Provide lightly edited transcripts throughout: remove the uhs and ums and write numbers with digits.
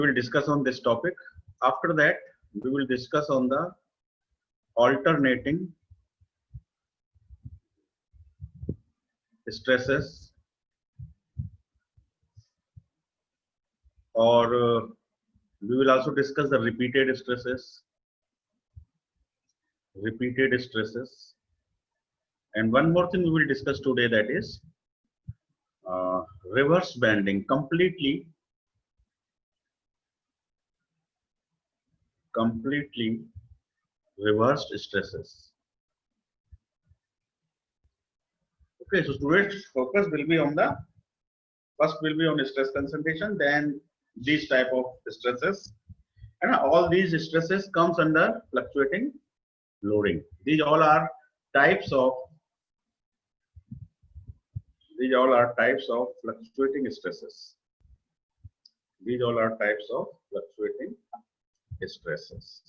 will discuss on this topic. After that, we will discuss on the alternating stresses, or we will also discuss the repeated stresses, and one more thing we will discuss today, that is reverse bending, completely reversed stresses. Okay, so today's focus will be on the first will be on stress concentration, then these type of stresses, and all these stresses comes under fluctuating loading. These all are types of fluctuating stresses. These all are types of fluctuating stresses.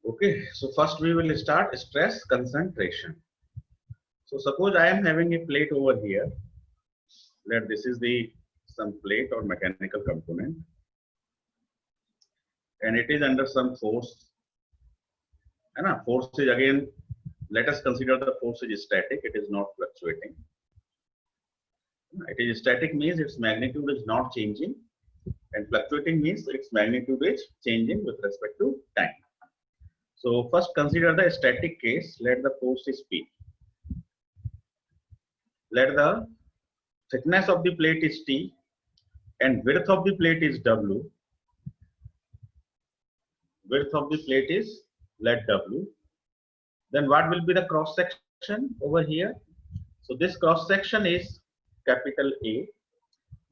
Okay, so first we will start stress concentration. So suppose I am having a plate over here. Let this is the some plate or mechanical component, and it is under some force. And force is, again, let us consider the force is static. It is not fluctuating. It is static means its magnitude is not changing, and fluctuating means its magnitude is changing with respect to time. So first consider the static case. Let the force is P. Let the thickness of the plate is T and width of the plate is W. Width of the plate is, let W. Then what will be the cross section over here? So this cross section is capital A,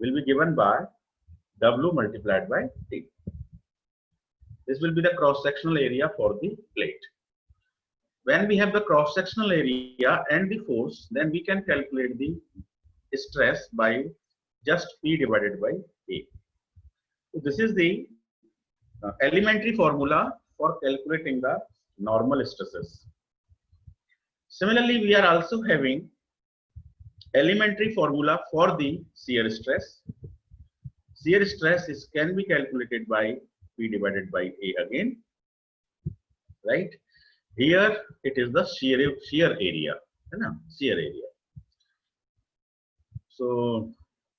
will be given by W multiplied by T. This will be the cross sectional area for the plate. When we have the cross sectional area and the force, then we can calculate the stress by just P divided by A. So this is the elementary formula for calculating the normal stresses. Similarly, we are also having elementary formula for the shear stress. Shear stress can be calculated by P divided by A again, right? Here it is the shear area, shear area. So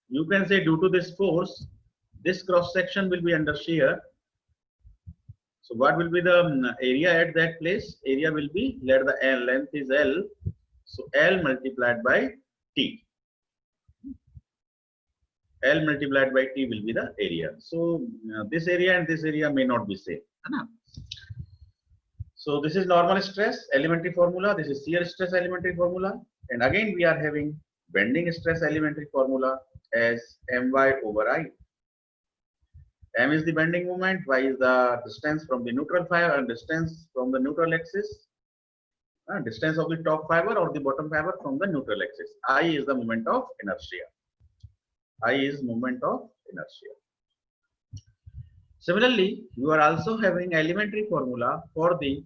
you can say due to this force, this cross section will be under shear. So what will be the area at that place? Area will be, let the L, length is L, so L multiplied by T. L multiplied by T will be the area. So this area and this area may not be same. So this is normal stress elementary formula. This is shear stress elementary formula. And again we are having bending stress elementary formula as My over I. M is the bending moment, Y is the distance from the neutral fiber and distance from the neutral axis. Distance of the top fiber or the bottom fiber from the neutral axis. I is the moment of inertia. I is moment of inertia. Similarly, you are also having elementary formula for the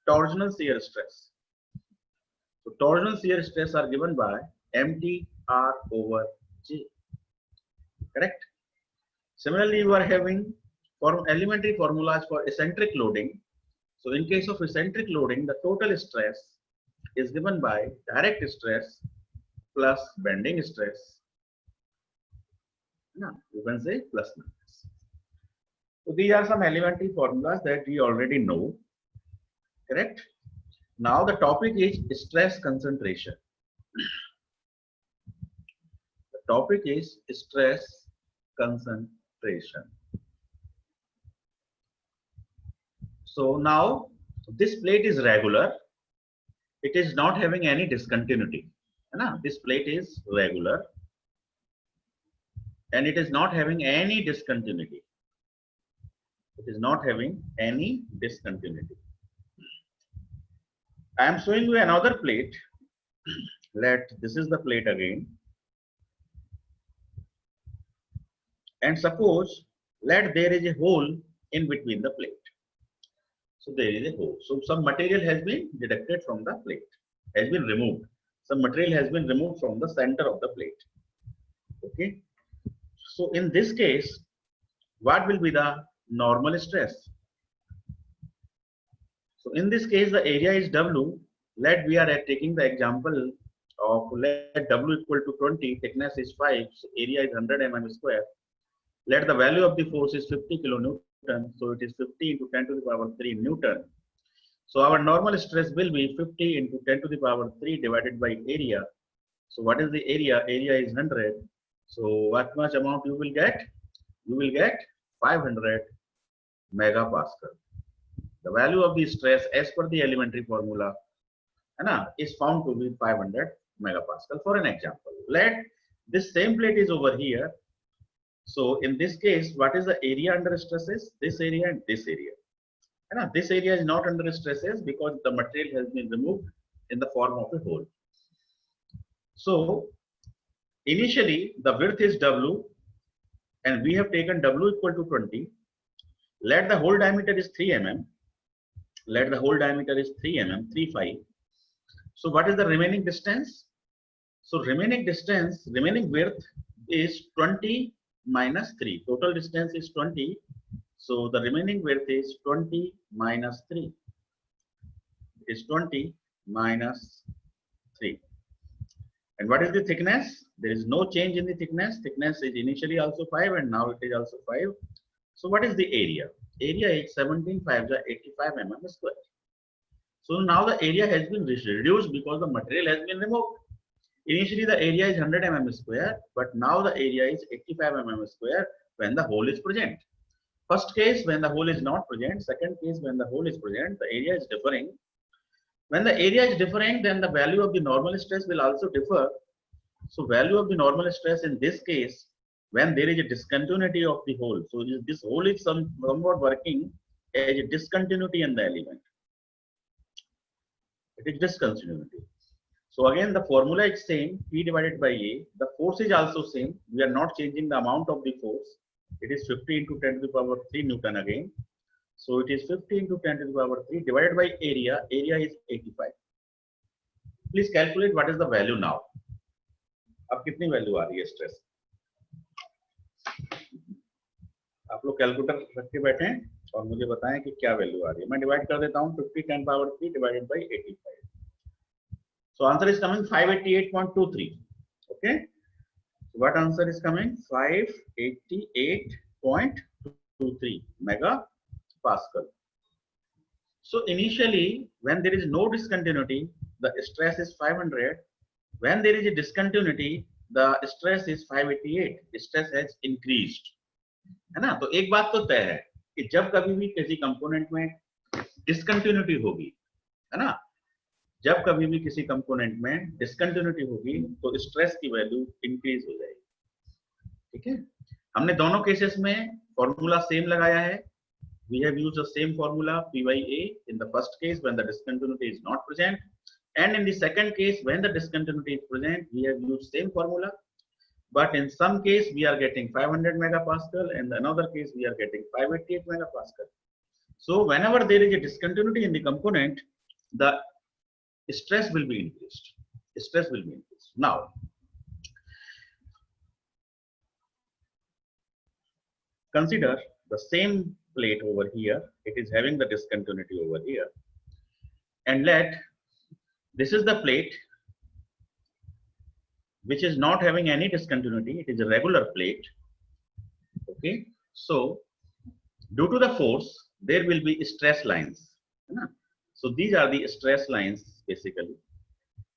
torsional shear stress. So torsional shear stress are given by MT R over J. Correct? Similarly, you are having elementary formulas for eccentric loading. So in case of eccentric loading, the total stress is given by direct stress plus bending stress. You can say plus minus. So these are some elementary formulas that we already know. Correct? Now the topic is stress concentration. The topic is stress concentration. So now this plate is regular. It is not having any discontinuity. This plate is regular and it is not having any discontinuity. It is not having any discontinuity. I am showing you another plate. This is the plate again. And suppose there is a hole in between the plate. So there is a hole. So some material has been deducted from the plate, has been removed. Some material has been removed from the center of the plate. Okay. So in this case, what will be the normal stress? So in this case, the area is W. Let we are taking the example of let W equal to 20, thickness is 5, so area is 100 mm square. Let the value of the force is 50 kilonewton, so it is 50 into 10 to the power 3 Newton. So our normal stress will be 50 into 10 to the power 3 divided by area. So what is the area? Area is 100. So what much amount you will get? You will get 500 megapascal. The value of the stress as per the elementary formula is found to be 500 megapascal. For an example, let this same plate is over here. So in this case, what is the area under stresses? This area and this area. This area is not under stresses because the material has been removed in the form of a hole. So initially the width is W and we have taken W equal to 20. Let the hole diameter is 3 mm. Let the hole diameter is 3 mm, 3.5. So what is the remaining distance? So remaining width is 20 minus 3. Total distance is 20. So the remaining width is 20 minus 3. Is 20 minus 3. And what is the thickness? There is no change in the thickness. Thickness is initially also 5 and now it is also 5. So what is the area? Area is 17 5 85 mm square. So now the area has been reduced because the material has been removed. Initially the area is 100 mm square, but now the area is 85 mm square when the hole is present. First case when the hole is not present, second case when the hole is present, the area is differing. When the area is differing, then the value of the normal stress will also differ. So value of the normal stress in this case, when there is a discontinuity of the hole, so this hole is somewhat working as a discontinuity in the element. It is discontinuity. So again the formula is same, P divided by A. The force is also same. We are not changing the amount of the force. It is 50 into 10 to the power 3 Newton again. So it is 50 into 10 to the power 3 divided by area. Area is 85. Please calculate what is the value now. अब कितनी value आ रही है stress? आप लोग calculator रख के बैठे और मुझे बताएं कि क्या वैल्यू आ रही है. मैं डिवाइड कर देता हूं 50 10 power 3 divided by 85. So answer is coming 588.23. Okay. So what answer is coming? 588.23 megapascal. So initially, when there is no discontinuity, the stress is 500. When there is a discontinuity, the stress is 588. Stress has increased. है ना? तो एक बात तो तय है कि जब कभी भी किसी कंपोनेंट में डिस्कंटिन्यूटी होगी, है ना? जब कभी भी किसी कंपोनेंट में डिस्कंटिन्यूटी होगी तो स्ट्रेस की वैल्यू इंक्रीज हो जाएगी. ठीक है, हमने दोनों केसेस में फॉर्मूला सेम लगाया है. We have used the same formula P by A in the first case when the discontinuity is not present, and in the second case when the discontinuity is present we have used same formula. But in some case we are getting 500 megapascal and another case we are getting 588 megapascal. So whenever there is a discontinuity in the component, the stress will be increased. Stress will be increased. Now, consider the same plate over here. It is having the discontinuity over here, and let this is the plate which is not having any discontinuity. It is a regular plate. Okay, so due to the force there will be stress lines. So these are the stress lines basically.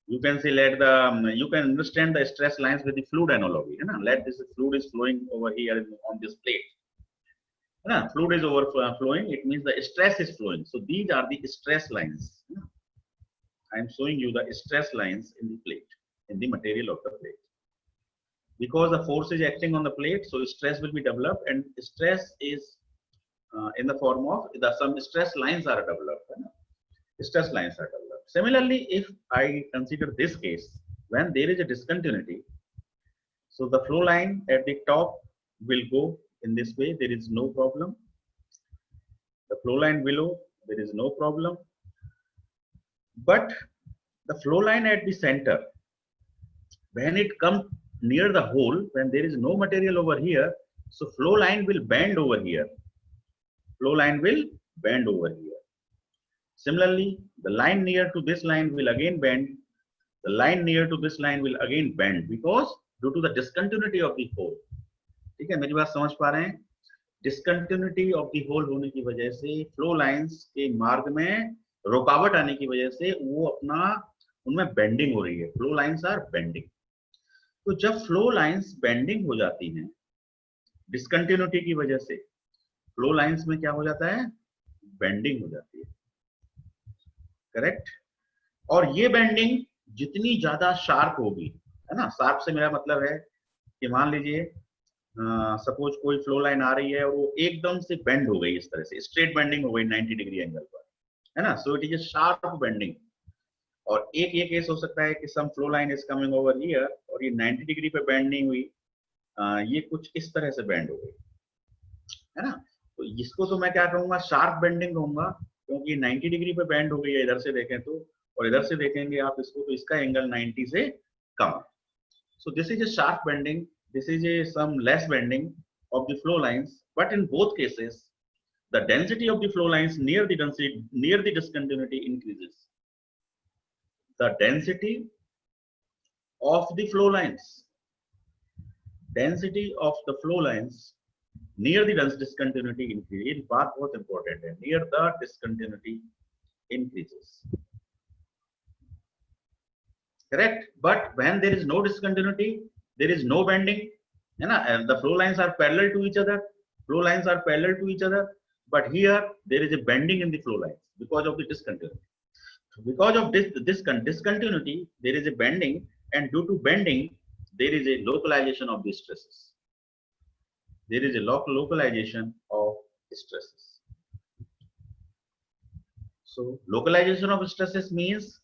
You can see let the you can understand the stress lines with the fluid analogy. Let this fluid is flowing over here on this plate. Fluid is overflowing, it means the stress is flowing. So these are the stress lines. I am showing you the stress lines in the plate, in the material of the plate. Because the force is acting on the plate, so stress will be developed, and stress is in the form of some stress lines are developed. Stress lines are developed. Similarly, if I consider this case, when there is a discontinuity, so the flow line at the top will go in this way, there is no problem. The flow line below there is no problem. But the flow line at the center, when it comes near the hole, when there is no material over here, so flow line will bend over here. Flow line will bend over here. Similarly, the line near to this line will again bend. The line near to this line will again bend because due to the discontinuity of the hole. ठीक है, मेरी बात समझ पा रहे हैं? Discontinuity of the whole होने की वजह से फ्लो लाइंस के मार्ग में रुकावट आने की वजह से वो अपना उनमें बेंडिंग हो रही है. Flow lines are bending. तो जब फ्लो लाइंस बेंडिंग हो जाती हैं डिस्कंटिन्यूटी की वजह से, फ्लो लाइंस में क्या हो जाता है? बेंडिंग हो जाती है. करेक्ट. और ये बेंडिंग जितनी ज्यादा शार्प होगी, है ना, शार्प से मेरा मतलब है कि मान लीजिए सपोज कोई फ्लो लाइन आ रही है और वो एकदम से बेंड हो गई, इस तरह से स्ट्रेट बेंडिंग हो गई 90 डिग्री एंगल पर, है ना. So it is a sharp bending. और एक ये केस हो सकता है कि some flow line is coming over here और ये 90 डिग्री पे बेंड नहीं हुई, ये कुछ इस तरह से बेंड हो गई, है ना. तो इसको तो मैं क्या कहूंगा? शार्प बेंडिंग कहूंगा, क्योंकि 90 डिग्री पे बेंड हो गई है इधर से देखें तो, और इधर से देखेंगे आप इसको तो इसका एंगल 90 से कम है. So this is a sharp bending. This is a some less bending of the flow lines. But in both cases, the density of the flow lines near the discontinuity increases. The density of the flow lines, near the discontinuity increases. ये बात बहुत important है. Near the discontinuity increases. Correct. But when there is no discontinuity, there is no bending, है ना, and the flow lines are parallel to each other. Flow lines are parallel to each other. But here there is a bending in the flow lines because of the discontinuity. Because of this discontinuity, there is a bending, and due to bending, there is a localization of the stresses. There is a localization of stresses. So localization of stresses means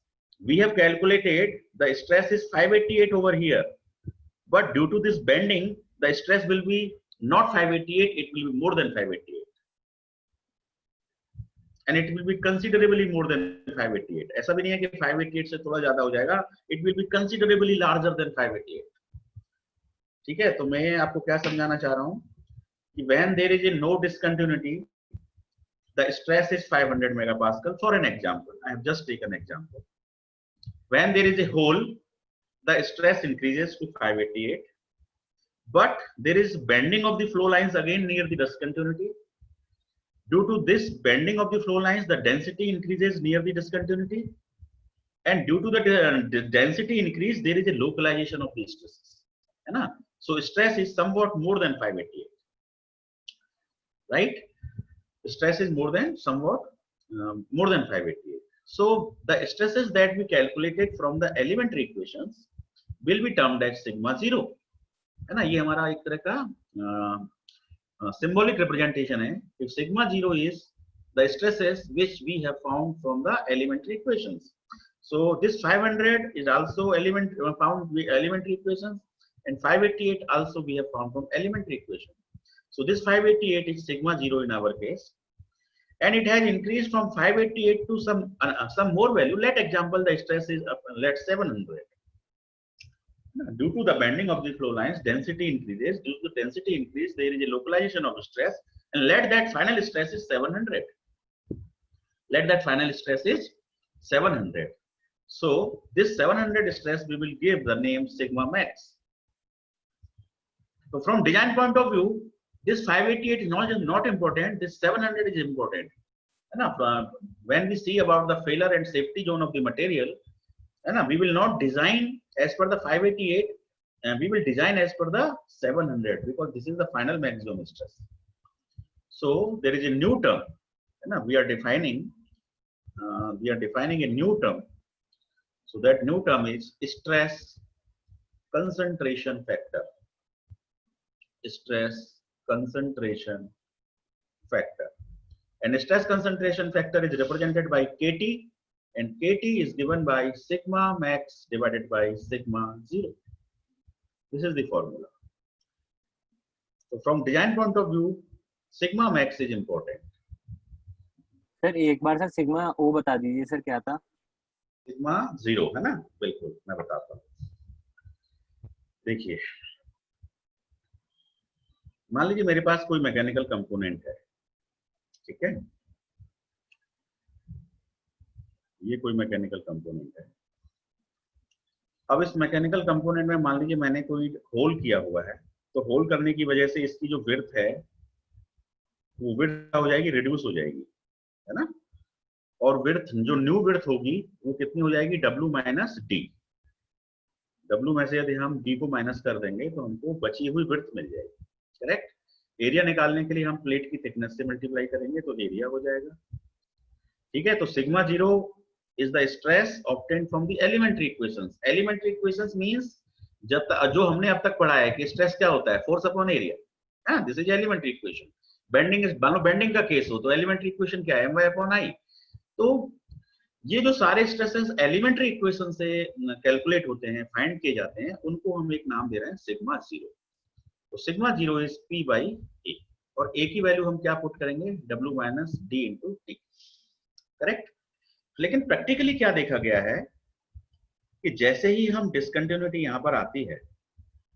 we have calculated the stress is 588 over here, but due to this bending, the stress will be not 588, it will be more than 588. And it will be considerably more than 588. ऐसा भी नहीं है कि 588 से थोड़ा ज्यादा हो जाएगा, it will be considerably larger than 588. ठीक है, तो मैं आपको क्या समझाना चाह रहा हूँ कि when there is a no discontinuity, the stress is 500 megapascal. For an example, I have just taken an example. When there is a hole, the stress increases to 588, but there is bending of the flow lines again near the discontinuity. Due to this bending of the flow lines, the density increases near the discontinuity, and due to the density increase, there is a localization of the stresses. So stress is somewhat more than 588, right? Stress is more than 588. So the stresses that we calculated from the elementary equations will be termed as sigma 0, है ना. ये हमारा एक तरह का symbolic representation है. If sigma 0 is the stresses which we have found from the elementary equations. So this 500 is also found with elementary equations, and 588 also we have found from elementary equations. So this 588 is sigma 0 in our case, and it has increased from 588 to some more value. Let example the stress is let 700. Due to the bending of the flow lines, density increases. Due to the density increase, there is a localization of stress, and let that final stress is 700. Let that final stress is 700. So this 700 stress we will give the name sigma max. So from design point of view, this 588 is not important. This 700 is important. When we see about the failure and safety zone of the material, we will not design as per the 588, and we will design as per the 700 because this is the final maximum stress. So there is a new term. We are defining a new term. So that new term is stress concentration factor. Stress concentration factor, and stress concentration factor is represented by KT, and KT is given by sigma max divided by sigma 0. This is the formula. So from design point of view, sigma max is important. Sir एक बार sir sigma ओ बता दीजिए sir, क्या था? Sigma 0 है ना, बिल्कुल मैं बताता हूँ। देखिए, मान लीजिए मेरे पास कोई मैकेनिकल कंपोनेंट है, ठीक है, ये कोई मैकेनिकल कंपोनेंट है। अब इस मैकेनिकल कंपोनेंट में मान लीजिए मैंने कोई होल किया हुआ है, तो होल करने की वजह से इसकी जो विड्थ है वो विड्थ हो जाएगी, रिड्यूस हो जाएगी, है ना। और विड्थ, जो न्यू विड्थ होगी वो कितनी हो जाएगी, W माइनस डी। W में से यदि हम D को माइनस कर देंगे तो हमको बची हुई विड्थ मिल जाएगी, करेक्ट। एरिया निकालने के लिए हम प्लेट की थिकनेस से मल्टीप्लाई करेंगे तो एरिया हो जाएगा, ठीक है। तो sigma 0 is the stress obtained from the elementary equations. Elementary equations means जो हमने अब तक पढ़ा है कि स्ट्रेस क्या होता है, फोर्स अपॉन एरिया, हाँ, this is elementary equation. Bending is, मानो बेंडिंग का केस हो तो एलिमेंट्री इक्वेशन क्या है, my अपॉन i। तो ये जो सारे स्ट्रेसेस एलिमेंट्री इक्वेशन से कैलकुलेट होते हैं, फाइंड किए जाते हैं, उनको हम एक नाम दे रहे हैं सिग्मा 0। तो सिग्मा 0 इज P बाई ए, और ए की वैल्यू हम क्या पुट करेंगे, W minus D into T, correct. लेकिन प्रैक्टिकली क्या देखा गया है कि जैसे ही हम डिसकंटिन्यूटी यहाँ पर आती है,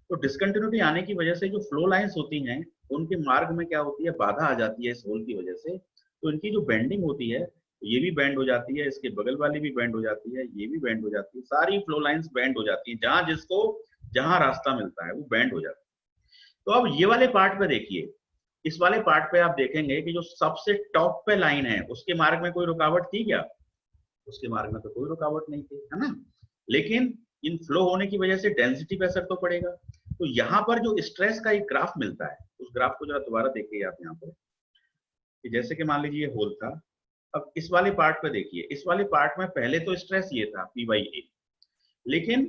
तो डिसकंटिन्यूटी आने की वजह से जो फ्लो लाइंस होती हैं उनके मार्ग में क्या होती है, बाधा आ जाती है इस होल की वजह से। तो इनकी जो बेंडिंग होती है, ये भी बेंड हो जाती है, इसके बगल वाली भी बेंड हो जाती है, ये भी बेंड हो जाती है, सारी फ्लो लाइंस बेंड हो जाती है, जहां जिसको जहां रास्ता मिलता है वो बेंड हो जाता है। तो अब ये वाले पार्ट पे देखिए, इस वाले पार्ट पे आप देखेंगे कि जो सबसे टॉप पे लाइन है उसके मार्ग में कोई रुकावट थी क्या, उसके मार्ग में तो कोई रुकावट नहीं थी, है ना। लेकिन इन फ्लो होने की वजह से डेंसिटी पे असर तो पड़ेगा। तो यहाँ पर जो स्ट्रेस का एक ग्राफ मिलता है, उस ग्राफ को जरा दोबारा देखिए आप यहाँ पर, कि जैसे कि मान लीजिए ये होल था। अब इस वाले पार्ट पे देखिए, इस वाले पार्ट में पहले तो स्ट्रेस ये था P बाई ए, लेकिन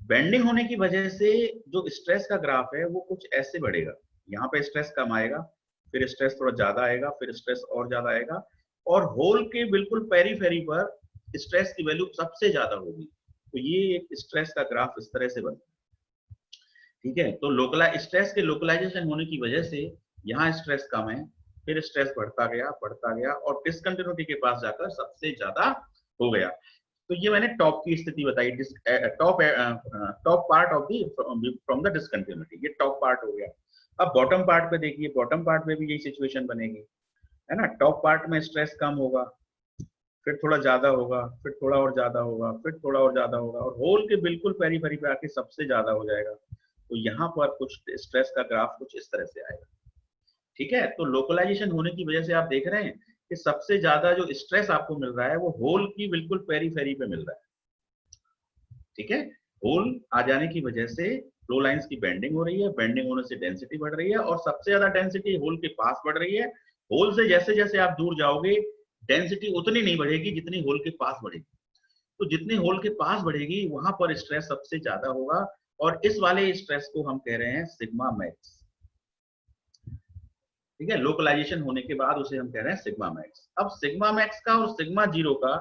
बेंडिंग होने की वजह से जो स्ट्रेस का ग्राफ है वो कुछ ऐसे बढ़ेगा। यहाँ पे स्ट्रेस कम आएगा, फिर स्ट्रेस थोड़ा ज्यादा आएगा, फिर स्ट्रेस और ज्यादा आएगा, और होल के बिल्कुल पेरीफेरी पर स्ट्रेस की वैल्यू सबसे ज्यादा होगी। तो ये एक स्ट्रेस का ग्राफ इस तरह से बनता है, ठीक है। तो स्ट्रेस के लोकलाइजेशन होने की वजह से यहाँ स्ट्रेस कम है, फिर स्ट्रेस बढ़ता गया और डिसकंटिन्यूटी के पास जाकर सबसे ज्यादा हो गया। तो ये मैंने टॉप की स्थिति बताई, top part of the from the discontinuity, ये टॉप पार्ट हो गया। अब बॉटम पार्ट पे देखिए, बॉटम पार्ट में भी यही सिचुएशन बनेगी, है ना। टॉप पार्ट में स्ट्रेस कम होगा, फिर थोड़ा ज्यादा होगा, फिर थोड़ा और ज्यादा होगा, फिर थोड़ा और ज्यादा होगा, और होल के बिल्कुल पेरीफेरी पे आके सबसे ज्यादा हो जाएगा। तो यहाँ पर कुछ स्ट्रेस का ग्राफ कुछ इस तरह से आएगा, ठीक है। तो लोकलाइजेशन होने की वजह से आप देख रहे हैं कि सबसे ज्यादा जो स्ट्रेस आपको मिल रहा है वो होल की बिल्कुल पेरीफेरी पे मिल रहा है, ठीक है। होल आ जाने की वजह से फ्लो लाइंस की बेंडिंग हो रही है, बेंडिंग होने से डेंसिटी बढ़ रही है, और सबसे ज्यादा डेंसिटी होल के पास बढ़ रही है। होल से जैसे जैसे आप दूर जाओगे डेंसिटी उतनी नहीं बढ़ेगी जितनी होल के पास बढ़ेगी। तो जितनी होल के पास बढ़ेगी वहां पर स्ट्रेस सबसे ज्यादा होगा, और इस वाले स्ट्रेस को हम कह रहे हैं सिग्मा मैक्स, ठीक है। लोकलाइजेशन होने के बाद उसे हम कह रहे हैं सिग्मा मैक्स। अब सिग्मा मैक्स का और सिग्मा 0 का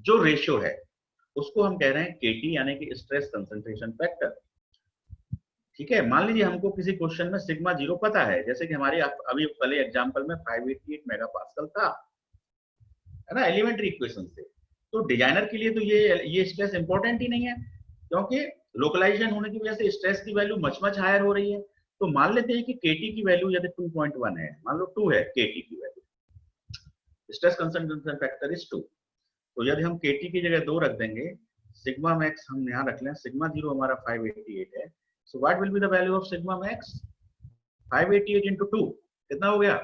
जो रेशियो है उसको हम कह रहे हैं केटी, यानी कि स्ट्रेस कंसंट्रेशन फैक्टर, ठीक है। मान लीजिए हमको किसी क्वेश्चन में सिग्मा 0 पता है, जैसे कि हमारी अभी पहले एग्जांपल में 588 मेगापास्कल था, है ना, एलिमेंट्री इक्वेशन से। तो डिजाइनर के लिए तो ये स्ट्रेस इंपॉर्टेंट ही नहीं है, क्योंकि लोकलाइजेशन होने की वजह से स्ट्रेस की वैल्यू मच मच हायर हो रही है। तो मान लेते हैं कि केटी की वैल्यू यदि 2.1 है, मान लो 2 है केटी की value, stress concentration factor is 2। तो यदि हम केटी की जगह 2 रख देंगे, सिग्मा मैक्स हम यहाँ रख लें, सिग्मा 0 हमारा 588 है। So what will be the value of sigma max, 588 into 2 कितना हो गया,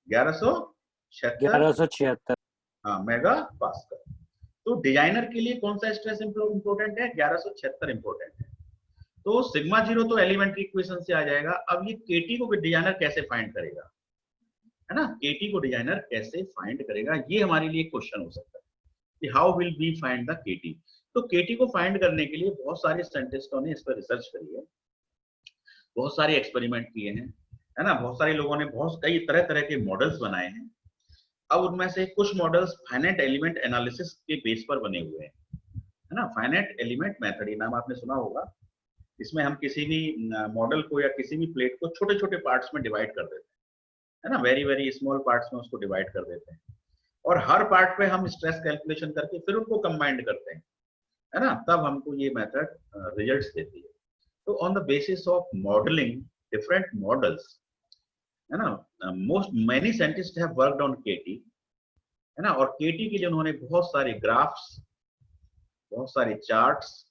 1176 1176। हाँ मेगा पास्कल। तो डिजाइनर के लिए कौन सा स्ट्रेस इंपोर्टेंट है, 1176 इंपोर्टेंट है। तो सिग्मा 0 तो एलिमेंट्री इक्वेशन से आ जाएगा। अब ये केटी को डिजाइनर कैसे फाइंड करेगा, है ना, केटी को डिजाइनर कैसे फाइंड करेगा, ये हमारे लिए क्वेश्चन हो सकता है कि how will we find the KT. तो केटी को फाइंड करने के लिए बहुत सारे साइंटिस्टों ने इस पर रिसर्च करी है, बहुत सारे एक्सपेरिमेंट किए हैं, है ना। बहुत सारे लोगों ने बहुत कई तरह तरह के मॉडल्स बनाए हैं। अब उनमें से कुछ मॉडल्स फाइनाइट एलिमेंट एनालिसिस के बेस पर बने हुए हैं, है ना। फाइनाइट एलिमेंट मेथड, ये नाम आपने सुना होगा। इसमें हम किसी भी मॉडल को या किसी भी प्लेट को छोटे छोटे पार्ट्स में डिवाइड कर देते हैं, है ना, वेरी वेरी स्मॉल पार्ट्स में उसको डिवाइड कर देते हैं और हर पार्ट पे हम स्ट्रेस कैलकुलेशन करके फिर उनको कंबाइंड करते हैं, है ना, तब हमको ये मेथड रिजल्ट्स देती है। तो on the basis of modelling different models, है ना, most many scientist have worked on KT, है ना, और केटी के लिए उन्होंने बहुत सारे ग्राफ्स, बहुत सारे charts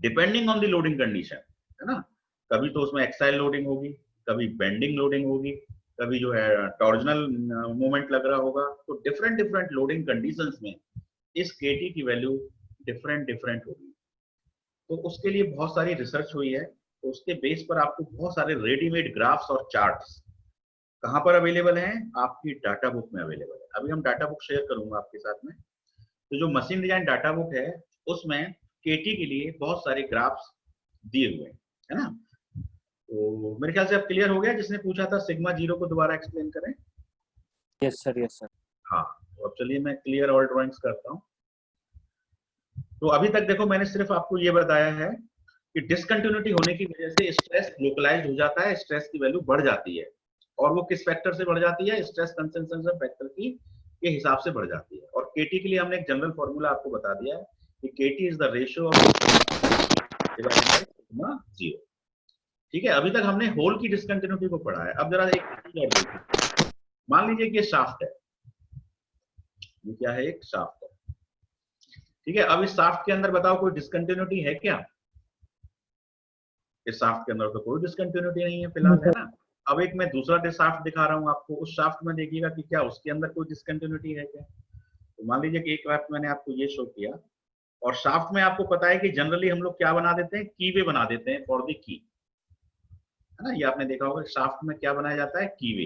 depending on the loading condition, है ना, कभी तो उसमें एक्साइल लोडिंग होगी, कभी बेंडिंग लोडिंग होगी, कभी जो है टॉर्जनल मूवमेंट लग रहा होगा, तो डिफरेंट डिफरेंट लोडिंग कंडीशंस में इस केटी की वैल्यू डिफरेंट डिफरेंट होगी। तो उसके लिए बहुत सारी रिसर्च हुई है, तो उसके बेस पर आपको बहुत सारे रेडीमेड ग्राफ्स और चार्ट्स कहां पर अवेलेबल हैं, आपकी डाटा बुक में अवेलेबल है। अभी हम डाटा बुक शेयर करूंगा आपके साथ में। तो जो मशीन डिजाइन डाटा बुक है उसमें केटी के लिए बहुत सारे ग्राफ्स दिए हुए हैं, है ना। तो मेरे ख्याल से अब क्लियर हो गया, जिसने पूछा था सिग्मा जीरो को दोबारा एक्सप्लेन करें। Yes sir, yes sir. हाँ, तो अब चलिए मैं क्लियर ऑल ड्राइंग्स करता हूँ। तो अभी तक देखो मैंने सिर्फ आपको ये बताया है कि डिसकंटिन्यूटी होने की वजह से स्ट्रेस लोकलाइज्ड हो जाता है, स्ट्रेस की वैल्यू बढ़ जाती है, और वो किस फैक्टर से बढ़ जाती है, स्ट्रेस कंसंट्रेशन फैक्टर की के हिसाब से बढ़ जाती है। और केटी के लिए हमने एक जनरल फॉर्मूला आपको बता दिया है कि KT is the ratio of sigma zero. ठीक है, अभी तक हमने होल की डिसकंटिन्यूटी को पढ़ा है। अब जरा एक चीज और देखिए, मान लीजिए कि ये शाफ्ट है, ये क्या है, एक शाफ्ट है, ठीक है। अब इस शाफ्ट के अंदर बताओ कोई डिसकंटिन्यूटी है क्या? इस शाफ्ट के अंदर तो कोई डिसकंटिन्यूटी नहीं है फिलहाल, है ना। अब एक मैं दूसरा शाफ्ट दिखा रहा हूं आपको, उस शाफ्ट में देखिएगा कि क्या उसके अंदर कोई डिसकंटिन्यूटी है क्या। तो मान लीजिए कि एक बार मैंने आपको ये शो किया, और शाफ्ट में आपको पता है कि जनरली हम लोग क्या बना देते हैं, कीवे बना देते हैं फॉर द की, है ना। ये आपने देखा होगा शाफ्ट में क्या बनाया जाता है, कीवे।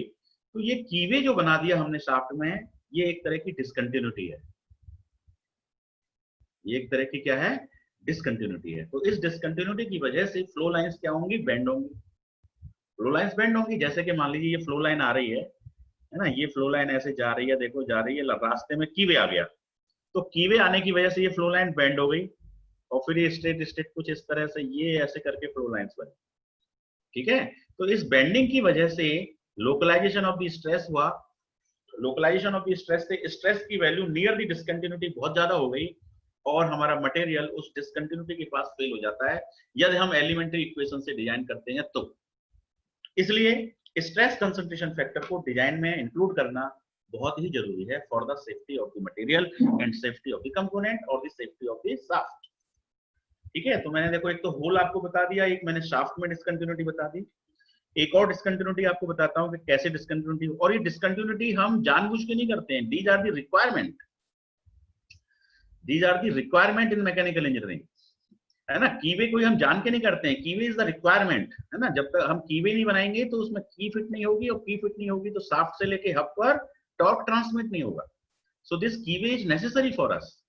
तो ये कीवे जो बना दिया हमने शाफ्ट में, ये एक तरह की डिसकंटिन्यूटी है, ये एक तरह की क्या है, डिसकंटिन्यूटी है। तो इस डिसकंटिन्यूटी की वजह से फ्लो लाइंस क्या होंगी, बेंड होंगी। फ्लो लाइंस बेंड होंगी, जैसे कि मान लीजिए ये फ्लो लाइन आ रही है ना, ये फ्लो लाइन ऐसे जा रही है, देखो जा रही है, रास्ते में कीवे आ गया, तो कीवे आने की वजह से ये फ्लो लाइन बेंड हो गई, और फिर ये स्ट्रेट स्ट्रेट कुछ इस तरह से ये ऐसे करके फ्लो लाइंस बनी, ठीक है। तो इस बेंडिंग की वजह से लोकलाइजेशन ऑफ द स्ट्रेस हुआ, लोकलाइजेशन ऑफ द स्ट्रेस से स्ट्रेस की वैल्यू नियर द डिसकंटिन्यूटी बहुत ज्यादा हो गई, और हमारा मटेरियल उस डिसकंटिन्यूटी के पास फेल हो जाता है यदि हम एलिमेंट्री इक्वेशन से डिजाइन करते हैं तो। इसलिए स्ट्रेस कंसंट्रेशन फैक्टर को डिजाइन में इंक्लूड करना बहुत ही जरूरी है for the safety of the material and safety of the component और the safety of the shaft. ठीक है, तो मैंने देखो एक तो होल आपको बता दिया, एक मैंने शाफ्ट में डिसकंटिन्यूटी बता दी, एक और डिसकंटिन्यूटी आपको बताता हूं कि कैसे डिसकंटिन्यूटी, और ये डिसकंटिन्यूटी हम जानबूझ के नहीं करते हैं, these are the requirement, these are the requirement in mechanical engineering, है ना। कीवे कोई हम जान के नहीं करते हैं, कीवे इज द रिक्वायरमेंट, है ना। जब तक हम कीवे नहीं बनाएंगे तो उसमें की फिट नहीं होगी, और की फिट नहीं होगी तो शाफ्ट से लेके हब पर टॉर्क ट्रांसमिट नहीं होगा। So this कीवे is necessary for us,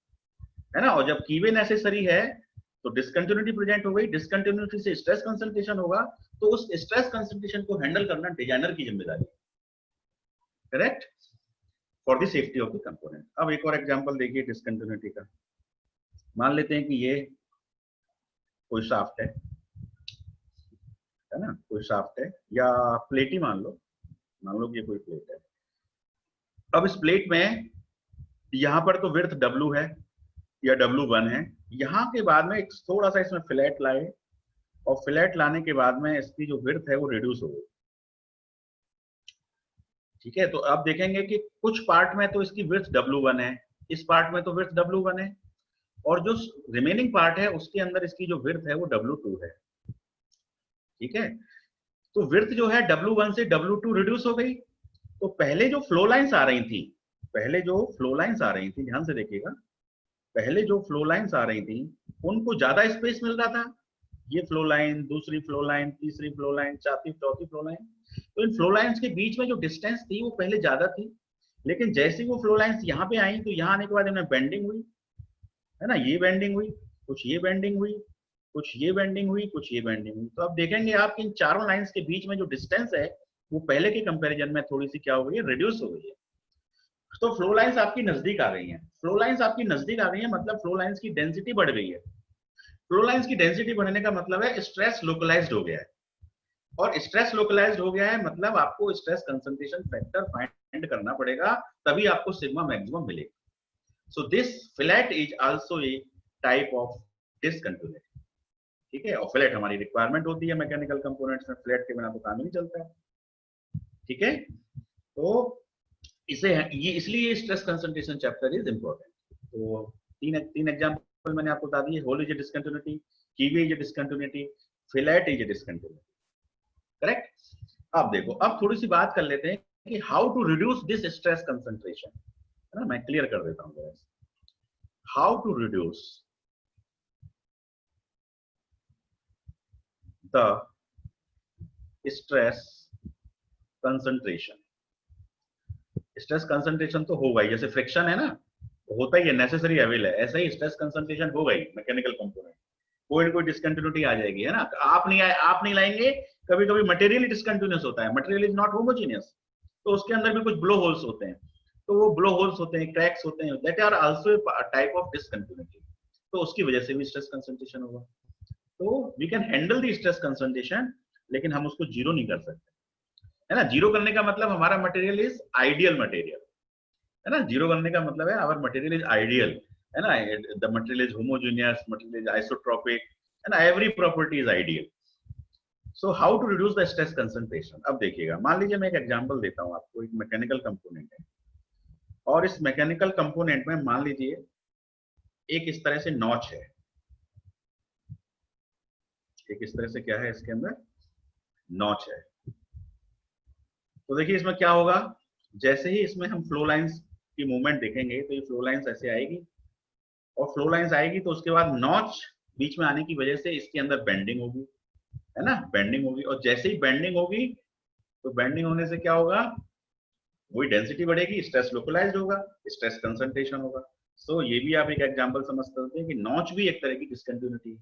है ना। और जब कीवे नेसेसरी है तो डिसकंटिन्यूटी प्रेजेंट हो गई, डिसकंटिन्यूटी से स्ट्रेस कंसंट्रेशन होगा, तो उस स्ट्रेस कंसंट्रेशन को हैंडल करना डिजाइनर की जिम्मेदारी है, correct, for the safety of the component. अब एक और एग्जांपल देखिए डिसकंटिन्यूटी का। मान लेते हैं कि ये कोई शाफ्ट है ना, कोई शाफ्ट है या प्लेट ही मान लो कि ये कोई प्लेट है। अब इस प्लेट में यहाँ पर तो विड्थ W है या W1 है, यहाँ के बाद में एक थोड़ा सा इसमें फ्लैट लाए, और फ्लैट लाने के बाद में इसकी जो विड्थ है वो रिड्यूस हो गई, ठीक है। तो अब देखेंगे कि कुछ पार्ट में तो इसकी विड्थ W1 है, इस पार्ट में तो विड्थ W1 है, और जो रिमेनिंग पार्ट है उसके अंदर इसकी जो विड्थ है वो W2 है, ठीक है। तो विड्थ जो है W1 से W2 रिड्यूस हो गई। तो पहले जो फ्लो लाइंस आ रही थी, ध्यान से देखिएगा, पहले जो फ्लो लाइंस आ रही थी उनको ज्यादा स्पेस मिल रहा था, ये फ्लो लाइन, दूसरी फ्लो लाइन, तीसरी फ्लो लाइन, चौथी फ्लो लाइन। तो इन फ्लो लाइंस के बीच में जो डिस्टेंस थी वो पहले ज्यादा थी, लेकिन जैसे ही वो फ्लो लाइंस यहाँ पे आई तो यहाँ आने के बाद इनमें बेंडिंग हुई, है ना, ये बेंडिंग हुई, कुछ ये बेंडिंग हुई, कुछ ये बेंडिंग हुई, कुछ ये बेंडिंग हुई। तो अब देखेंगे आप इन चारों लाइंस के बीच में जो डिस्टेंस है वो पहले के कंपैरिजन में थोड़ी सी क्या हो गई है, रिड्यूस हो गई है। तो फ्लो लाइंस आपकी नजदीक आ गई हैं, फ्लो लाइंस आपकी नजदीक आ गई है, मतलब फ्लो लाइंस की डेंसिटी बढ़ गई है। फ्लो लाइंस की डेंसिटी बढ़ने का मतलब है स्ट्रेस लोकलाइज्ड हो गया है। और स्ट्रेस लोकलाइज्ड हो गया है, मतलब आपको स्ट्रेस कंसंट्रेशन फैक्टर फाइंड करना पड़ेगा, तभी आपको सिग्मा मैक्सिमम मिलेगा। So this flat is also a type of discontinuity. ठीक है, और फ्लैट हमारी रिक्वायरमेंट होती है मैकेनिकल कंपोनेंट्स में, फ्लैट के बिना तो काम ही नहीं चलता है। ठीक है, तो इसे ये इसलिए stress concentration chapter is important. तो तीन एग्जांपल मैंने आपको बता दिए, hole is a discontinuity, keyway is a discontinuity, flat is a discontinuity. Correct. अब देखो, अब थोड़ी सी बात कर लेते हैं कि how to reduce this stress concentration, है ना। मैं क्लियर कर देता हूं, how to reduce the stress concentration. Stress concentration तो होगा ही, जैसे फ्रिक्शन है ना, तो होता ही है, नेसेसरी एविल है, ऐसा ही स्ट्रेस कंसंट्रेशन होगा ही मैकेनिकल कंपोनेंट। कोई ना कोई डिसकंटिन्यूटी आ जाएगी, है ना। आप नहीं लाएंगे, कभी कभी मटेरियल डिसकंटिन्यूअस होता है, मटेरियल इज नॉट होमोजेनियस, तो उसके अंदर भी कुछ ब्लो होल्स होते हैं, तो वो ब्लो होल्स होते हैं, क्रैक्स होते हैं, that are also type of discontinuity, तो उसकी वजह से भी स्ट्रेस कंसंट्रेशन होगा। तो we can handle the stress concentration, लेकिन हम उसको जीरो नहीं कर सकते, है ना। जीरो करने का मतलब हमारा मटेरियल इज आइडियल मटेरियल, है ना। जीरो करने का मतलब है आवर मटेरियल इज आइडियल, है ना। The material is homogeneous, material is isotropic, है ना, every property is ideal. So how to reduce the stress concentration. अब देखिएगा, मान लीजिए मैं एक एग्जांपल देता हूं आपको, एक मैकेनिकल कंपोनेंट है, और इस मैकेनिकल कंपोनेंट में मान लीजिए एक इस तरह से नॉच है, एक इस तरह से क्या है, इसके अंदर नॉच है। तो देखिए इसमें क्या होगा, जैसे ही इसमें हम फ्लो लाइंस की मूवमेंट देखेंगे, तो ये फ्लो लाइंस ऐसे आएगी, और फ्लो लाइंस आएगी तो उसके बाद नॉच बीच में आने की वजह से इसके अंदर बेंडिंग होगी, है ना, बेंडिंग होगी। और जैसे ही बेंडिंग होगी, तो बेंडिंग होने से क्या होगा, वही डेंसिटी बढ़ेगी, स्ट्रेस लोकलाइज्ड होगा, स्ट्रेस कंसंट्रेशन होगा। सो ये भी आप एक एग्जांपल समझ सकते हैं कि नॉच भी एक तरह की डिसकंटिन्यूटी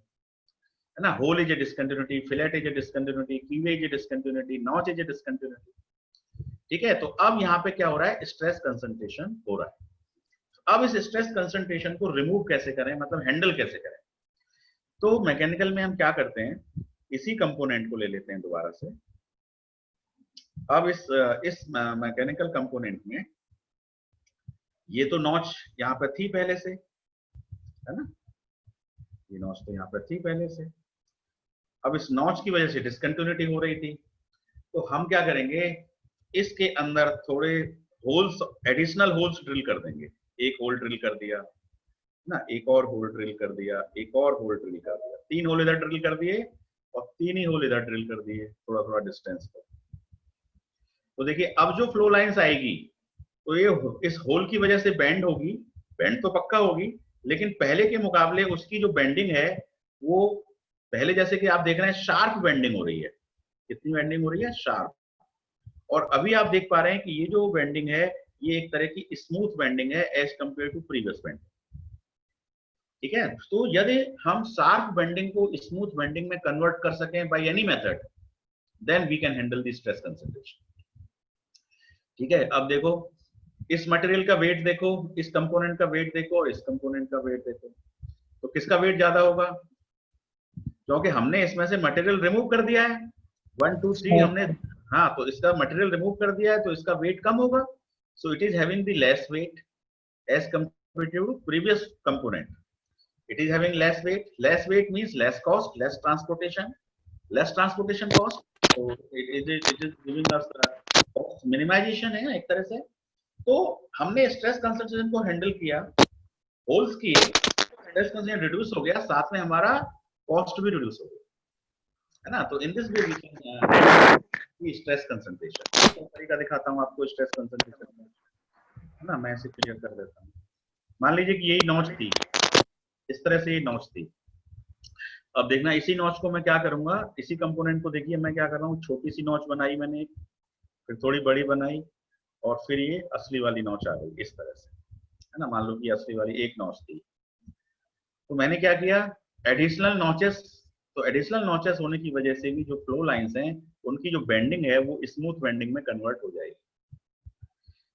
है ना। Hole is a discontinuity, fillet is a discontinuity, keyway is a discontinuity, notch is a discontinuity. ठीक है, तो अब यहाँ पे क्या हो रहा है, स्ट्रेस कंसंट्रेशन हो रहा है। अब इस स्ट्रेस कंसंट्रेशन को रिमूव कैसे करें, मतलब हैंडल कैसे करें। तो मैकेनिकल में हम क्या करते हैं, इसी कंपोनेंट को ले लेते हैं दोबारा से। अब इस मैकेनिकल कंपोनेंट में ये तो नॉच यहाँ पर थी पहले से, है ना, ये नॉच तो यहाँ पर थी पहले से। अब इस नॉच की वजह से डिसकंटिन्यूटी हो रही थी, तो हम क्या करेंगे, इसके अंदर थोड़े होल्स, एडिशनल होल्स ड्रिल कर देंगे। एक होल ड्रिल कर दिया ना, एक और होल ड्रिल कर दिया, एक और होल ड्रिल कर दिया, 3 होल इधर ड्रिल कर दिए, और 3 ही होल इधर ड्रिल कर दिए, थोड़ा थोड़ा डिस्टेंस पर। तो देखिए अब जो फ्लो लाइंस आएगी, तो ये इस होल की वजह से बेंड होगी, बेंड तो पक्का होगी, लेकिन पहले के मुकाबले उसकी जो बेंडिंग है, वो पहले जैसे कि आप देख रहे हैं शार्प बेंडिंग हो रही है। कितनी बेंडिंग हो रही है, शार्प। और अभी आप देख पा रहे हैं कि ये जो बेंडिंग है, ये एक तरह की स्मूथ बेंडिंग है as compare to previous bending. ठीक है, तो यदि हम शार्प बेंडिंग को स्मूथ बेंडिंग में कन्वर्ट कर सकें by any method, then we can handle the stress concentration. ठीक है, अब देखो इस मटेरियल का वेट देखो, इस कंपोनेंट का वेट देखो, और इस कंपोनेंट का वेट देखो, तो किसका वेट ज्यादा होगा, क्योंकि हमने इसमें से मटेरियल रिमूव कर दिया है, 1 2 3 हमने, हाँ, तो इसका मटेरियल रिमूव कर दिया है, तो इसका वेट कम होगा। So it is having the less weight as compare to previous component. It is having less weight. Less weight means less cost, less transportation cost. So it is giving us cost minimization है एक तरह से। तो हमने stress concentration को handle किया, holes किए, stress concentration reduce हो गया, साथ में हमारा कॉस्ट भी रिड्यूस हो गया, है ना। तो in this way we can stress concentration. तो तरीका दिखाता हूँ आपको स्ट्रेस कंसंट्रेशन का, है ना। मैं इसे क्लियर कर देता हूँ। मान लीजिए कि यही नॉच थी, इस तरह से ये नॉच थी। अब देखना, इसी नॉच को मैं क्या करूंगा, इसी कंपोनेंट को देखिए मैं क्या कर रहा हूँ, छोटी सी नॉच बनाई मैंने, फिर थोड़ी बड़ी बनाई, और फिर ये असली वाली नॉच आ गई इस तरह से, है ना। मान लो कि असली वाली एक नॉच थी, तो मैंने क्या किया, एडिशनल नॉचेस। तो एडिशनल नॉचेस होने की वजह से भी जो फ्लो लाइंस हैं, उनकी जो बेंडिंग है वो स्मूथ बेंडिंग में कन्वर्ट हो जाएगी।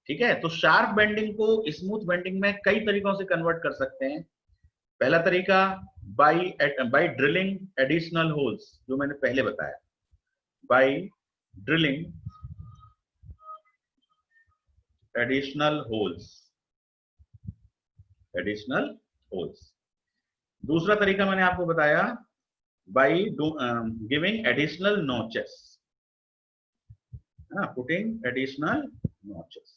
ठीक है, तो शार्प बेंडिंग को स्मूथ बेंडिंग में कई तरीकों से कन्वर्ट कर सकते हैं। पहला तरीका बाय ड्रिलिंग एडिशनल होल्स, जो मैंने पहले बताया। by drilling additional holes. दूसरा तरीका मैंने आपको बताया by giving additional notches, putting additional notches.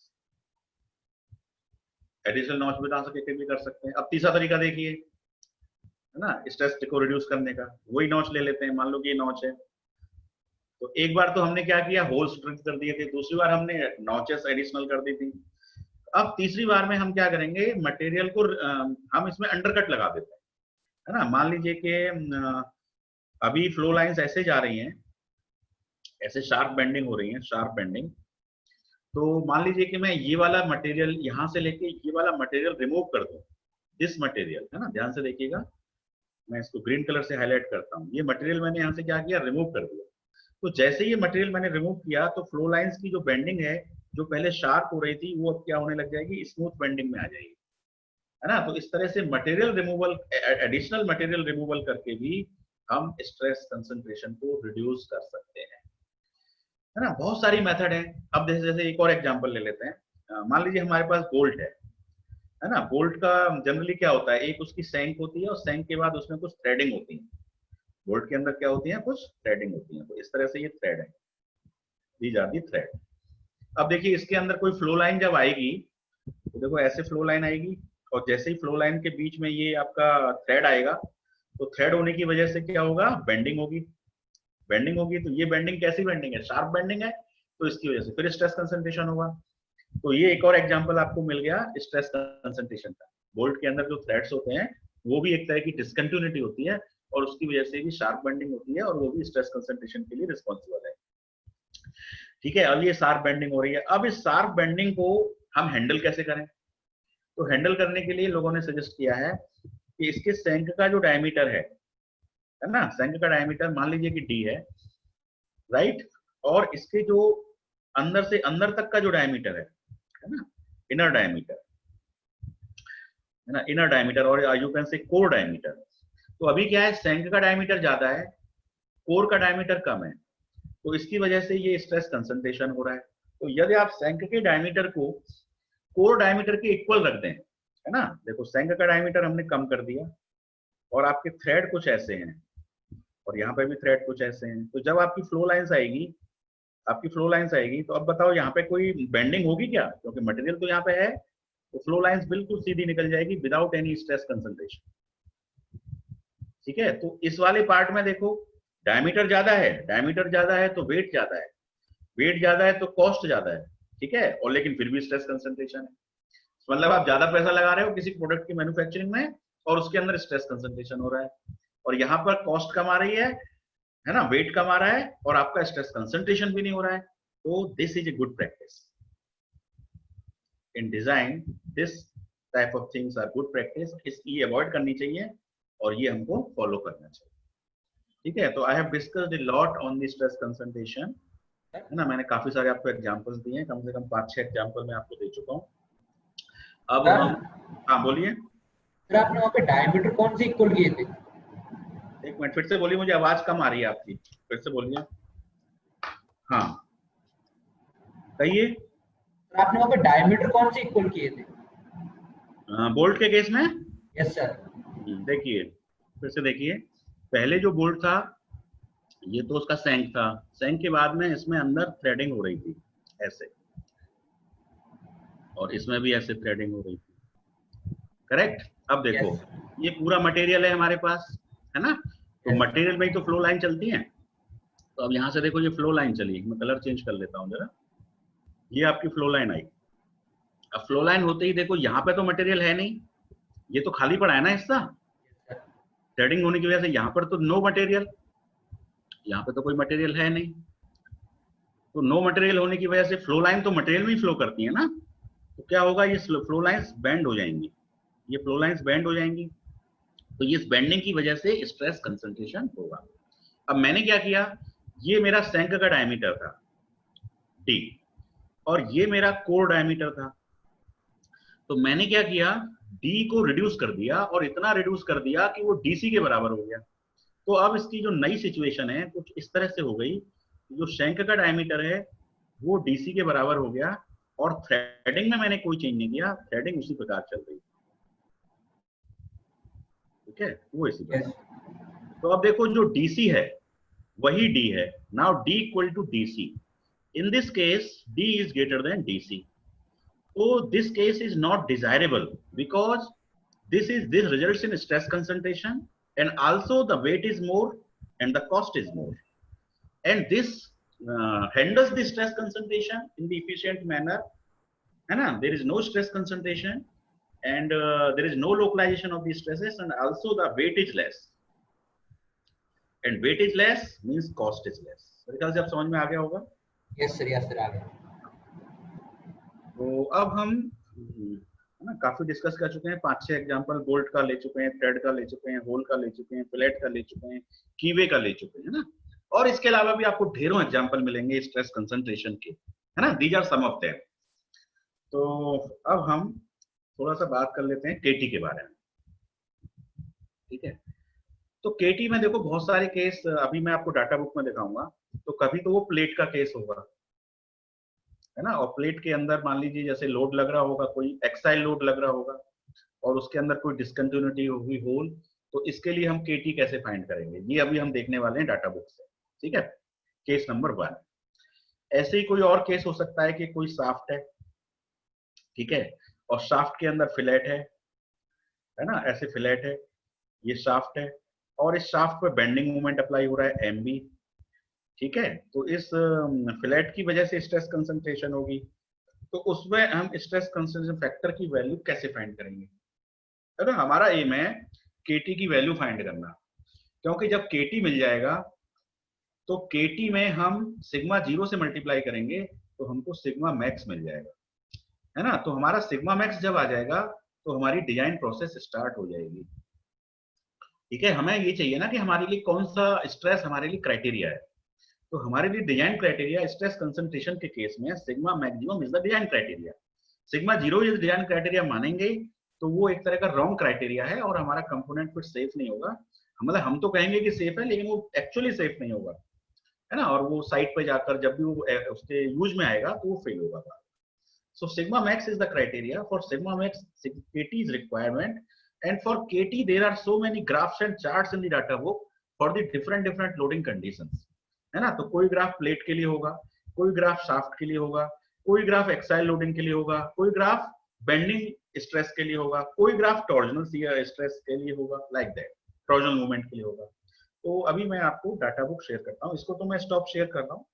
Additional notch भी डाल सके भी कर सकते हैं. अब तीसरा तरीका देखिए, है ना, स्ट्रेस को रिड्यूस करने का. वही नॉच ले लेते हैं, मान लो कि ये नॉच है, तो एक बार तो हमने क्या किया, होल्स ड्रिल कर दिए थे, दूसरी बार हमने नॉचेस एडिशनल कर दी थी. अब तीसरी बार में हम क्या करेंगे, मटेरियल को हम इसमें अंडरकट लगा देते हैं, है ना. मान लीजिए कि अभी फ्लो लाइंस ऐसे जा रही हैं, ऐसे शार्प बेंडिंग हो रही है, शार्प बेंडिंग. तो मान लीजिए कि मैं ये वाला मटेरियल यहां से लेके ये वाला मटेरियल रिमूव कर दूं, दिस मटेरियल, है ना, ध्यान से देखिएगा, मैं इसको ग्रीन कलर से हाईलाइट करता हूं. ये मटेरियल मैंने यहां से क्या किया, रिमूव कर दिया. तो जैसे ये मटेरियल मैंने रिमूव किया तो फ्लो लाइंस की जो बेंडिंग है, जो पहले शार्प हो रही थी, वो अब क्या होने लग जाएगी, स्मूथ बेंडिंग में आ जाएगी, है ना. तो इस तरह से material removal, additional material removal करके भी हम स्ट्रेस कंसंट्रेशन को रिड्यूस कर सकते हैं, है ना. बहुत सारी मेथड है. अब जैसे एक और एग्जांपल ले लेते हैं. मान लीजिए हमारे पास बोल्ट है ना. बोल्ट का जनरली क्या होता है, एक उसकी सैंक होती है और सैंक के बाद उसमें कुछ थ्रेडिंग होती है. बोल्ट के अंदर क्या होती है, कुछ थ्रेडिंग होती है. तो इस तरह से ये थ्रेड है, दीज आर दी थ्रेड. अब देखिए इसके अंदर कोई फ्लो लाइन जब आएगी तो देखो ऐसे फ्लो लाइन आएगी, और जैसे ही फ्लो लाइन के बीच में ये आपका थ्रेड आएगा, तो थ्रेड होने की वजह से क्या होगा, बेंडिंग होगी. बेंडिंग होगी तो ये बेंडिंग कैसी बेंडिंग है, शार्प बेंडिंग है, तो इसकी वजह से फिर स्ट्रेस कंसंट्रेशन होगा. तो ये एक और एग्जांपल आपको मिल गया स्ट्रेस कंसंट्रेशन का. बोल्ट के अंदर जो थ्रेड्स होते हैं वो भी एक तरह की डिसकंटिन्यूटी होती है, और उसकी वजह से भी शार्प बेंडिंग होती है, और वो भी स्ट्रेस कंसंट्रेशन के लिए रिस्पॉन्सिबल है. ठीक है. अब ये शार्प बेंडिंग हो रही है. अब इस शार्प बेंडिंग को हम हैंडल कैसे करें, तो हैंडल करने के लिए लोगों ने सजेस्ट किया है कि इसके सैंक का जो डायमीटर है ना, सैंक का डायमीटर मान लीजिए कि d है, राइट, और इसके जो अंदर से अंदर तक का जो डायमीटर है ना, इनर डायमीटर, है ना, इनर डायमीटर, और you can say core diameter. तो अभी क्या है, सैंक का डायमीटर ज्यादा है, कोर का डायमीटर कम है, तो इसकी वजह से ये स्ट्रेस कंसंट्रेशन हो रहा है. तो यदि आप सैंक के डायमीटर को कोर डायमीटर के इक्वल रख दें, है ना, देखो सैंक का डायमीटर हमने कम कर दिया, और आपके थ्रेड कुछ ऐसे हैं, और यहाँ पे भी थ्रेड कुछ ऐसे हैं. तो जब आपकी फ्लो लाइंस आएगी, तो अब बताओ यहाँ पे कोई बेंडिंग होगी क्या, क्योंकि मटेरियल तो यहाँ पे है, तो फ्लो लाइंस बिल्कुल सीधी निकल जाएगी विदाउट एनी स्ट्रेस कंसंट्रेशन. ठीक है. तो इस वाले पार्ट में देखो डायमीटर ज्यादा है तो वेट ज्यादा है तो कॉस्ट ज्यादा है. ठीक है. और लेकिन फिर भी स्ट्रेस कंसंट्रेशन है, मतलब आप ज्यादा पैसा लगा रहे हो किसी प्रोडक्ट की मैन्युफैक्चरिंग में, और उसके अंदर स्ट्रेस कंसंट्रेशन हो रहा है, और यहाँ पर कॉस्ट कम आ रही है ना, वेट कम आ रहा है, और आपका स्ट्रेस कंसंट्रेशन भी नहीं हो रहा है. तो this is a good practice in design. This type of things are good practice. इसकी अवॉइड करनी चाहिए और ये हमको फॉलो करना चाहिए. ठीक है. तो I have discussed a lot on the stress concentration, है ना. मैंने काफी सारे आपको एग्जांपल्स दिए हैं, कम से कम 5-6 एग्जांपल मैं आपको दे चुका हूँ. अब हम, हाँ बोलिए सर. आपने वहाँ पे डायमीटर कौन से इक्वल किए थे? एक मिनट फिर से बोलिए, मुझे आवाज कम आ रही है आपकी, फिर से बोलिए. हाँ कहिए. आपने वहाँ पे डायमीटर कौन से इक्वल किए थे बोल्ट के केस में? Yes sir. देखिए फिर से देखिए, पहले जो बोल्ट था ये तो उसका सैंक था, सैंक के बाद में इसमें अंदर थ्रेडिंग हो रही थी ऐसे, और इसमें भी ऐसे थ्रेडिंग हो रही थी, करेक्ट. अब देखो Yes. ये पूरा मटेरियल है हमारे पास, है ना. तो Yes. मटेरियल में ही तो फ्लो लाइन चलती है. तो अब यहाँ से देखो ये फ्लो लाइन चली, मैं कलर चेंज कर लेता हूँ जरा. ये आपकी फ्लो लाइन आई. अब फ्लो लाइन होते ही देखो यहाँ पे तो मटेरियल है नहीं, ये तो खाली पड़ा है ना हिस्सा, थ्रेडिंग होने की वजह से यहाँ पर तो नो मटेरियल, यहाँ पे तो कोई मटेरियल है नहीं. तो नो मटेरियल होने की वजह से फ्लो लाइन तो मटेरियल में ही फ्लो करती है ना, तो क्या होगा, ये फ्लो लाइंस बेंड हो जाएंगी, ये फ्लो लाइंस बेंड हो जाएंगी. तो ये बेंडिंग की वजह से स्ट्रेस कंसंट्रेशन होगा. अब मैंने क्या किया, ये मेरा सैंक का डायमीटर था d, और ये मेरा कोर डायमीटर था. तो मैंने क्या किया, d को रिड्यूस कर दिया, और इतना रिड्यूस कर दिया कि वो dc के बराबर हो गया. तो अब इसकी जो नई सिचुएशन है कुछ इस तरह से हो गई जो शंक का डायमीटर है वो डीसी के बराबर हो गया, और थ्रेडिंग में मैंने कोई चेंज नहीं किया, थ्रेडिंग उसी प्रकार चल रही है। ठीक है, वो इसी यस प्रकार। तो अब देखो जो डीसी है वही डी है। Now D equal to DC, in this case D is greater than DC. So this case is not desirable because this results in stress concentration, and also the weight is more and the cost is more, and this handles the stress concentration in the efficient manner, है ना? There is no stress concentration, and there is no localization of the stresses, and also the weight is less, and weight is less means cost is less। मेरे ख्याल से आप समझ में आ गया होगा। यस सर आ गया। तो अब हम है ना काफी डिस्कस कर चुके हैं, 5-6 एग्जांपल बोल्ट का ले चुके हैं, थ्रेड का ले चुके हैं, होल का ले चुके हैं, फिलेट का ले चुके हैं, कीवे का ले चुके हैं, है ना? और इसके अलावा भी आपको ढेरों एग्जांपल मिलेंगे स्ट्रेस कंसंट्रेशन के, है ना? These are some of them. तो अब हम थोड़ा सा बात कर लेते हैं केटी के बारे में। ठीक है, तो केटी में देखो बहुत सारे केस अभी मैं आपको डाटा बुक में दिखाऊंगा। तो कभी तो वो प्लेट का केस होगा, है ना? और प्लेट के अंदर मान लीजिए जैसे लोड लग रहा होगा, कोई एक्साइल लोड लग रहा होगा, और उसके अंदर कोई डिसकंटिन्यूटी होगी होल, तो इसके लिए हम केटी कैसे फाइंड करेंगे, ये अभी हम देखने वाले हैं डाटा बुक से। ठीक है, केस नंबर 1। ऐसे ही कोई और केस हो सकता है कि कोई शाफ्ट है, ठीक है, और शाफ्ट के अंदर फिलेट है ना? ऐसे फिलेट है, ये शाफ्ट है, और इस शाफ्ट पे बेंडिंग मोमेंट अप्लाई हो रहा है एमबी। ठीक है, तो इस फिलेट की वजह से स्ट्रेस कंसंट्रेशन होगी, तो उसमें हम स्ट्रेस कंसंट्रेशन फैक्टर की वैल्यू कैसे फाइंड करेंगे? है ना, हमारा एम है केटी की वैल्यू फाइंड करना, क्योंकि जब केटी मिल जाएगा तो केटी में हम सिग्मा 0 से मल्टीप्लाई करेंगे तो हमको सिग्मा मैक्स मिल जाएगा, है ना? तो हमारा सिग्मा मैक्स जब आ जाएगा तो हमारी डिजाइन प्रोसेस स्टार्ट हो जाएगी। ठीक है, हमें ये चाहिए ना कि हमारे लिए कौन सा स्ट्रेस हमारे लिए क्राइटेरिया है। तो हमारे लिए डिजाइन क्राइटेरिया स्ट्रेस कंसंट्रेशन के केस में sigma maximum is the design criteria. Sigma 0 is design criteria मानेंगे तो वो एक तरह का रॉन्ग क्राइटेरिया है और हमारा कंपोनेंट फिर सेफ नहीं होगा। मतलब हम तो कहेंगे कि सेफ है लेकिन वो एक्चुअली सेफ नहीं होगा, है ना? और वो साइट पे जाकर जब भी वो उसके यूज में आएगा तो वो फेल होगा। So sigma max is the criteria. For sigma max, KT is requirement, and for KT there are so many graphs and charts in the data book for the different loading conditions, है ना? तो कोई graph plate के लिए होगा, कोई graph shaft के लिए होगा, कोई ग्राफ एक्साइल लोडिंग के लिए होगा, कोई ग्राफ बेंडिंग स्ट्रेस के लिए होगा, कोई ग्राफ टॉर्जनल स्ट्रेस के लिए होगा, लाइक दैट टॉर्जनल मूवमेंट के लिए होगा। तो अभी मैं आपको डाटा बुक शेयर करता हूँ, इसको तो मैं स्टॉप शेयर कर रहा हूँ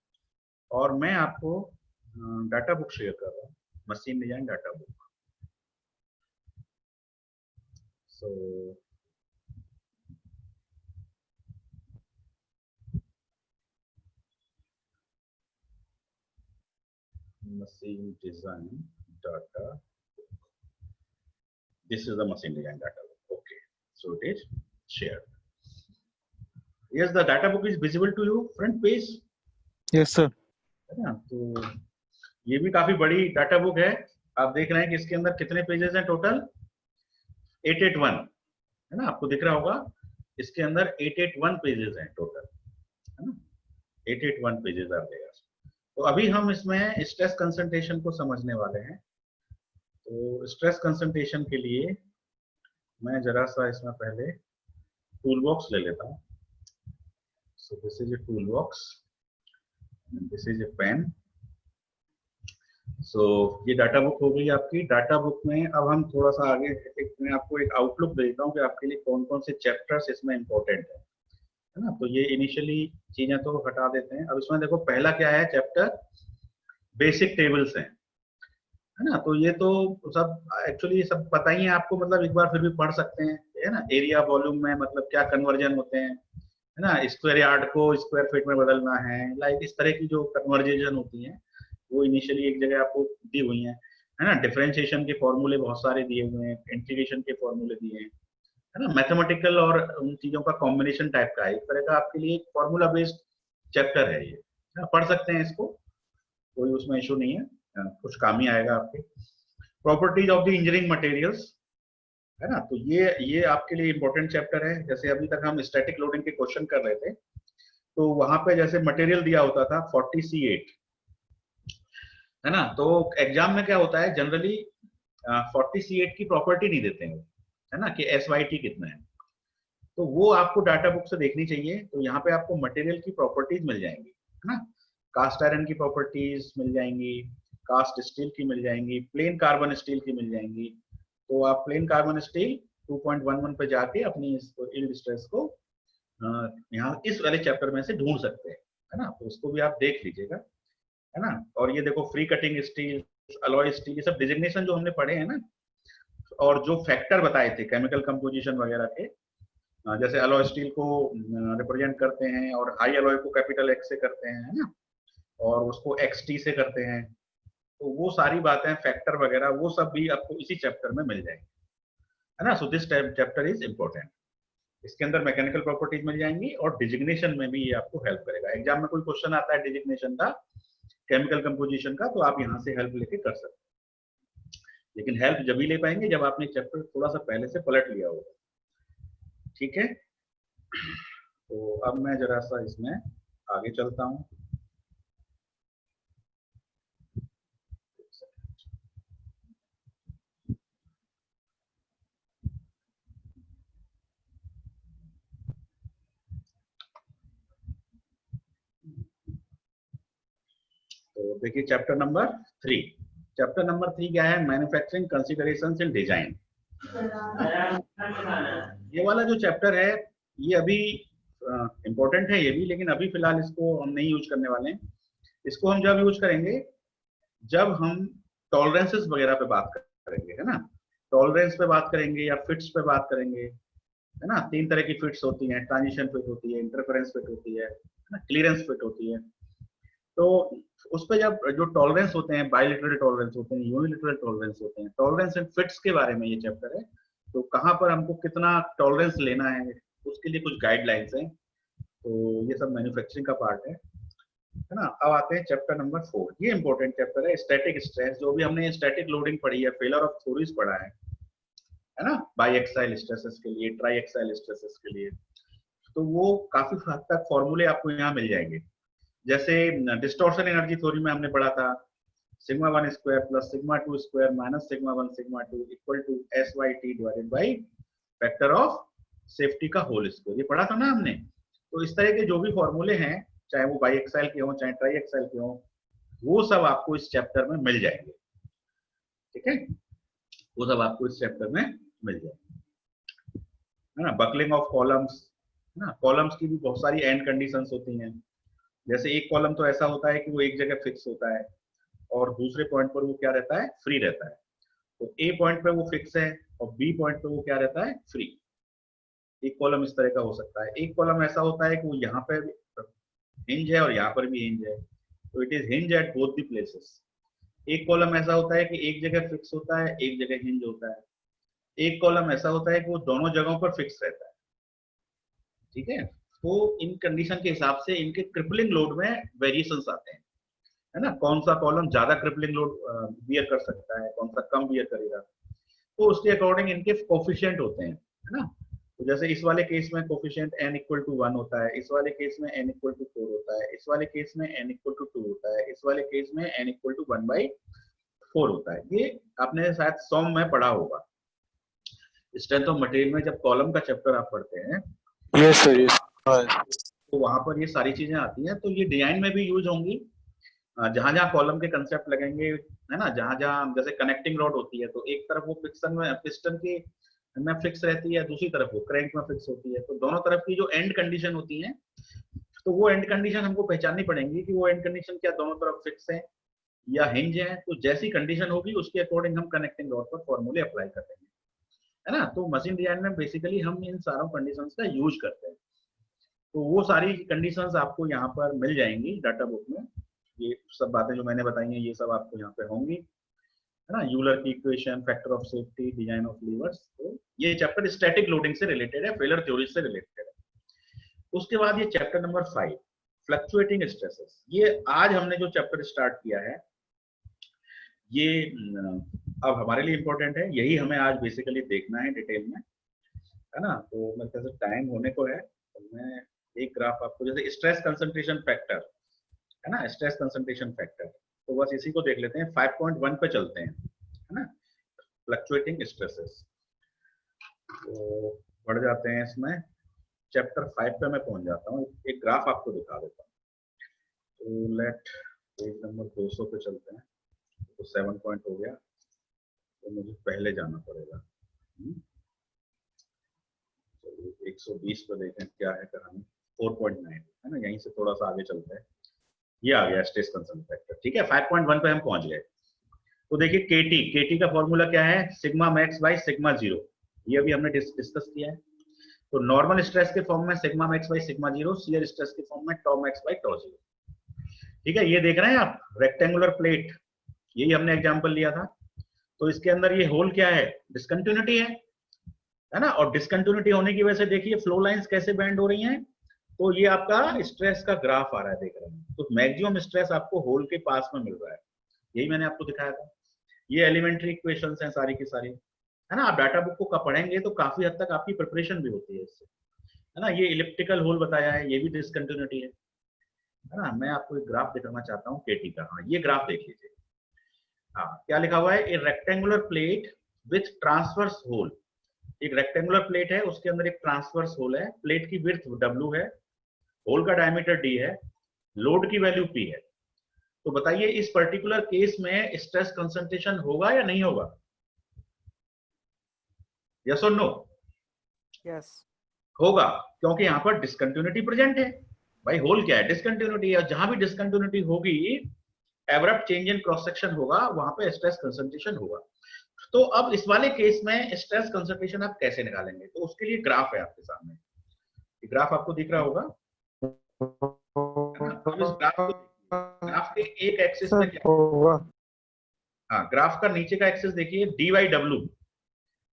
और मैं आपको डाटा बुक शेयर कर रहा हूँ, machine design data book. So machine design data book. This is the machine design data book. Okay, so it is shared. Yes, the data book is visible to you, front page. Yes, sir. है ना? तो ये भी काफी बड़ी data book है। आप देख रहे हैं कि इसके अंदर कितने पेजेस हैं टोटल? 881, है ना? आपको दिख रहा होगा इसके अंदर 881 पेजेस हैं टोटल, है ना? 881 पेजेस आ गया। तो अभी हम इसमें स्ट्रेस कंसंट्रेशन को समझने वाले हैं। तो स्ट्रेस कंसंट्रेशन के लिए मैं जरा सा इसमें पहले टूल बॉक्स ले लेता हूँ। So this is a tool box, this is a pen. So ये डाटा बुक हो गई आपकी। डाटा बुक में अब हम थोड़ा सा आगे मैं आपको एक आउटलुक देता हूँ कि आपके लिए कौन कौन से चैप्टर्स इसमें इंपॉर्टेंट है ना? तो ये इनिशियली चीजें तो हटा देते हैं। अब इसमें देखो पहला क्या है चैप्टर, बेसिक टेबल्स है ना? तो ये तो सब एक्चुअली सब पता ही है आपको, मतलब एक बार फिर भी पढ़ सकते हैं, है ना? एरिया वॉल्यूम में मतलब क्या कन्वर्जन होते हैं, है ना? स्क्वायर यार्ड को स्क्वायर फीट में बदलना है, लाइक इस तरह की जो कन्वर्जेशन होती है वो इनिशियली एक जगह आपको दी हुई है ना? डिफरेंशिएशन के फॉर्मूले बहुत सारे दिए हुए हैं, इंटीग्रेशन के फॉर्मूले दिए हैं, है ना? मैथमेटिकल और उन चीजों का कॉम्बिनेशन टाइप का है, एक तरह का आपके लिए फॉर्मूला बेस्ड चैप्टर है ये, पढ़ सकते हैं इसको, कोई उसमें इशू नहीं है, कुछ काम ही आएगा आपके। Properties of the engineering materials, है ना? तो ये आपके लिए इंपॉर्टेंट चैप्टर है। जैसे अभी तक हम स्टैटिक लोडिंग के क्वेश्चन कर रहे थे, तो वहां पे जैसे मटेरियल दिया होता था 40C8, है ना। तो एग्जाम में क्या होता है, जनरली 40C8 की प्रॉपर्टी नहीं देते हैं, है ना, कि SYT कितना है। तो वो आपको डाटा बुक से देखनी चाहिए। तो यहाँ पे आपको मटेरियल की प्रॉपर्टीज मिल जाएंगी, है ना। कास्ट आयरन की प्रॉपर्टीज मिल जाएंगी, कास्ट स्टील की मिल जाएंगी, प्लेन कार्बन स्टील की मिल जाएंगी। तो आप प्लेन कार्बन स्टील 2.11 पे जाके अपनी यील्ड स्ट्रेस को यहाँ इस वाले चैप्टर में से ढूंढ सकते हैं, है ना। तो उसको भी आप देख लीजिएगा, है ना। और ये देखो free cutting steel, alloy steel, ये सब डिजिग्नेशन जो हमने पढ़े हैं ना, और जो फैक्टर बताए थे केमिकल कंपोजिशन वगैरह के, जैसे अलॉय स्टील को रिप्रेजेंट करते हैं और हाई अलॉय को कैपिटल X से करते हैं, है ना, और उसको XT से करते हैं। तो वो सारी बातें, फैक्टर वगैरह, वो सब भी आपको इसी चैप्टर में मिल जाएंगे, है ना। So this chapter is important. इसके अंदर मैकेनिकल प्रॉपर्टीज मिल जाएंगी और डिजिग्नेशन में भी ये आपको हेल्प करेगा। एग्जाम में कोई क्वेश्चन आता है डिजिग्नेशन का, केमिकल कंपोजिशन का, तो आप यहाँ से हेल्प लेके कर सकते हैं। लेकिन हेल्प जब ही ले पाएंगे जब आपने चैप्टर थोड़ा सा पहले से पलट लिया होगा, ठीक है। तो अब मैं जरा सा इसमें आगे चलता हूँ। तो देखिए चैप्टर नंबर 3। चैप्टर नंबर 3 क्या है, मैन्युफैक्चरिंग कंसीडरेशंस इन डिजाइन। ये वाला जो चैप्टर है ये अभी इंपॉर्टेंट है ये भी, लेकिन अभी फिलहाल इसको हम नहीं यूज करने वाले हैं। इसको हम जब यूज करेंगे जब हम टॉलरेंसेस वगैरह पे बात करेंगे, है ना। टॉलरेंस पे बात करेंगे या फिट्स पे बात करेंगे, है ना। 3 तरह की फिट्स होती हैं, ट्रांजिशन फिट होती है, इंटरफेरेंस फिट होती है ना, क्लियरेंस फिट होती है। तो उस पे जब जो टॉलरेंस होते हैं, बायलिटरल टॉलरेंस होते हैं, यूनिलिटरल टॉलरेंस होते हैं, टॉलरेंस एंड फिट्स के बारे में ये चैप्टर है। तो कहाँ पर हमको कितना टॉलरेंस लेना है उसके लिए कुछ गाइडलाइंस हैं। तो ये सब मैन्युफैक्चरिंग का पार्ट है ना। अब आते हैं चैप्टर नंबर 4। ये इंपॉर्टेंट चैप्टर है, स्टैटिक स्ट्रेस। जो भी हमने स्टैटिक लोडिंग पढ़ी है, फेलर ऑफ थ्योरीज पढ़ा है ना, बाई एक्साइल स्ट्रेसेस के लिए, ट्राई एक्साइल स्ट्रेसेस के लिए। तो वो काफी हद तक फॉर्मूले आपको यहाँ मिल जाएंगे। जैसे डिस्टॉर्शन एनर्जी थ्योरी में हमने पढ़ा था, sigma 1 square plus sigma 2 square minus sigma 1 sigma 2 equal to SYT divided by factor of safety का होल स्क्वायर। ये पढ़ा था ना हमने। तो इस तरह के जो भी फॉर्मूले हैं, चाहे वो बाई एक्साइल के हों चाहे ट्राई एक्साइल के हों, वो सब आपको इस चैप्टर में मिल जाएंगे, ठीक है। वो सब आपको इस चैप्टर में मिल जाएंगे, है ना। बकलिंग ऑफ कॉलम्स, है ना। कॉलम्स की भी बहुत सारी एंड कंडीशंस होती हैं। जैसे एक कॉलम तो ऐसा होता है कि वो एक जगह फिक्स होता है और दूसरे पॉइंट पर वो क्या रहता है, फ्री रहता है। तो A पॉइंट पे वो फिक्स है और B पॉइंट पे वो क्या रहता है, फ्री। एक कॉलम इस तरह का हो सकता है। एक कॉलम ऐसा होता है कि वो यहाँ पे हिंज है और यहाँ पर भी हिंज है, तो it is hinge at both the places. एक कॉलम ऐसा होता है कि एक जगह फिक्स होता है, एक जगह हिंज होता है। एक कॉलम ऐसा होता है कि वो दोनों जगहों पर फिक्स रहता है, ठीक है। तो इन कंडीशन के हिसाब से इनके क्रिपलिंग लोड में वेरिएशंस आते हैं, है ना। कौन सा कॉलम ज्यादा क्रिपलिंग लोड बियर कर सकता है, कौन सा कम बियर करेगा, तो उसके अकॉर्डिंग इनके कोफिशिएंट होते हैं, है ना। तो जैसे इस वाले केस में कोफिशिएंट n इक्वल टू 1 होता है, इस वाले केस में n इक्वल टू 4 होता है, इस वाले केस में n इक्वल टू 2 होता है, इस वाले केस में n इक्वल टू 1/4 होता है। ये आपने शायद सॉम में पढ़ा होगा, स्ट्रेंथ ऑफ मटेरियल में जब कॉलम का चैप्टर आप पढ़ते हैं। Yes sir, yes. तो वहां पर ये सारी चीजें आती हैं। तो ये डिजाइन में भी यूज होंगी, जहां जहां कॉलम के कंसेप्ट लगेंगे, है ना। जहां जहां जैसे कनेक्टिंग रॉड होती है, तो एक तरफ वो पिस्टन की में फिक्स रहती है, दूसरी तरफ वो क्रैंक में फिक्स होती है। तो दोनों तरफ की जो एंड कंडीशन होती है, तो वो एंड कंडीशन हमको पहचाननी पड़ेंगी कि वो एंड कंडीशन क्या दोनों तरफ फिक्स है या हिंज है। तो जैसी कंडीशन होगी उसके अकॉर्डिंग हम कनेक्टिंग रॉड पर फॉर्मूले अप्लाई कर देंगे, है ना। तो मशीन डिजाइन में बेसिकली हम इन सारों कंडीशंस का यूज करते हैं। तो वो सारी कंडीशंस आपको यहाँ पर मिल जाएंगी डाटा बुक में। ये सब बातें जो मैंने बताई हैं ये सब आपको यहाँ पे होंगी, है ना। यूलर की equation, factor of safety, design of levers. तो ये चैप्टर स्टैटिक लोडिंग से रिलेटेड है, फेलर थ्योरी से रिलेटेड है। उसके बाद ये चैप्टर नंबर 5, फ्लक्चुएटिंग स्ट्रेसेस। ये आज हमने जो चैप्टर स्टार्ट किया है ये अब हमारे लिए इंपॉर्टेंट है। यही हमें आज बेसिकली देखना है डिटेल में, है ना। तो मेरे ख्याल से टाइम होने को है, तो मैं एक ग्राफ आपको, जैसे स्ट्रेस कंसंट्रेशन फैक्टर है ना, स्ट्रेस कंसंट्रेशन फैक्टर, तो बस इसी को देख लेते हैं। 5.1 पे चलते हैं, है ना, फ्लक्चुएटिंग स्ट्रेसेस। तो बढ़ जाते हैं इसमें, चैप्टर 5 पे मैं पहुंच जाता हूँ। एक ग्राफ आपको दिखा देता हूँ। तो लेट पेज नंबर 200 पे चलते हैं। तो 7 पॉइंट हो गया, तो मुझे पहले जाना पड़ेगा। चलिए 120 पे देखें क्या है कहानी। 4.9 है ना, यहीं से थोड़ा सा आगे चलते हैं। ये आ गया स्ट्रेस कंसंट्रेशन फैक्टर, ठीक है। 5.1 पे हम पहुंच गए। तो देखिए केटी का फॉर्मूला क्या है, sigma max by sigma zero. ये अभी हमने डिस्कस किया है। तो नॉर्मल स्ट्रेस के फॉर्म में sigma max by sigma zero, shear stress के फॉर्म में टॉ मैक्स बाई टॉ जीरो। ठीक है, ये देख रहे हैं आप, रेक्टेंगुलर प्लेट, यही हमने एग्जांपल लिया था। तो इसके अंदर ये होल क्या है, डिसकंटिन्यूटी है ना, और डिसकंटिन्यूटी होने की वजह से देखिए फ्लो लाइंस कैसे बेंड हो रही हैं। तो ये आपका स्ट्रेस का ग्राफ आ रहा है, देख रहे हैं। तो मैक्सिमम स्ट्रेस आपको होल के पास में मिल रहा है, यही मैंने आपको दिखाया था। ये एलिमेंट्री इक्वेशंस हैं सारी की सारी, है ना। आप डाटा बुक को पढ़ेंगे तो काफी हद तक आपकी प्रिपरेशन भी होती है इससे, है ना। ये इलिप्टिकल होल बताया है, ये भी डिसकंटिन्यूटी है ना। मैं आपको एक ग्राफ दिखाना चाहता हूँ केटी का। हाँ, ये ग्राफ देख लीजिए। हाँ, क्या लिखा हुआ है, a rectangular plate with transverse hole. एक रेक्टेंगुलर प्लेट है, उसके अंदर एक ट्रांसवर्स होल है। प्लेट की विड्थ W है, होल का डायमीटर D है, लोड की वैल्यू P है। तो बताइए इस पर्टिकुलर केस में स्ट्रेस कंसंट्रेशन होगा या नहीं होगा, यस और नो? यस होगा, क्योंकि यहाँ पर डिसकंटिन्यूटी प्रेजेंट है। भाई होल क्या है, डिसकंटिन्यूटी है। जहां भी डिसकंटिन्यूटी होगी, abrupt change in cross section होगा, वहां पे स्ट्रेस कंसंट्रेशन होगा। तो अब इस वाले केस में स्ट्रेस कंसंट्रेशन आप कैसे निकालेंगे, तो उसके लिए ग्राफ है आपके सामने। ये ग्राफ आपको दिख रहा होगा, है ना। अब इस ग्राफ को देखिए, ग्राफ के एक एक्सिस में क्या होगा। हाँ, ग्राफ का नीचे का एक्सिस देखिए, डी बाई डब्ल्यू।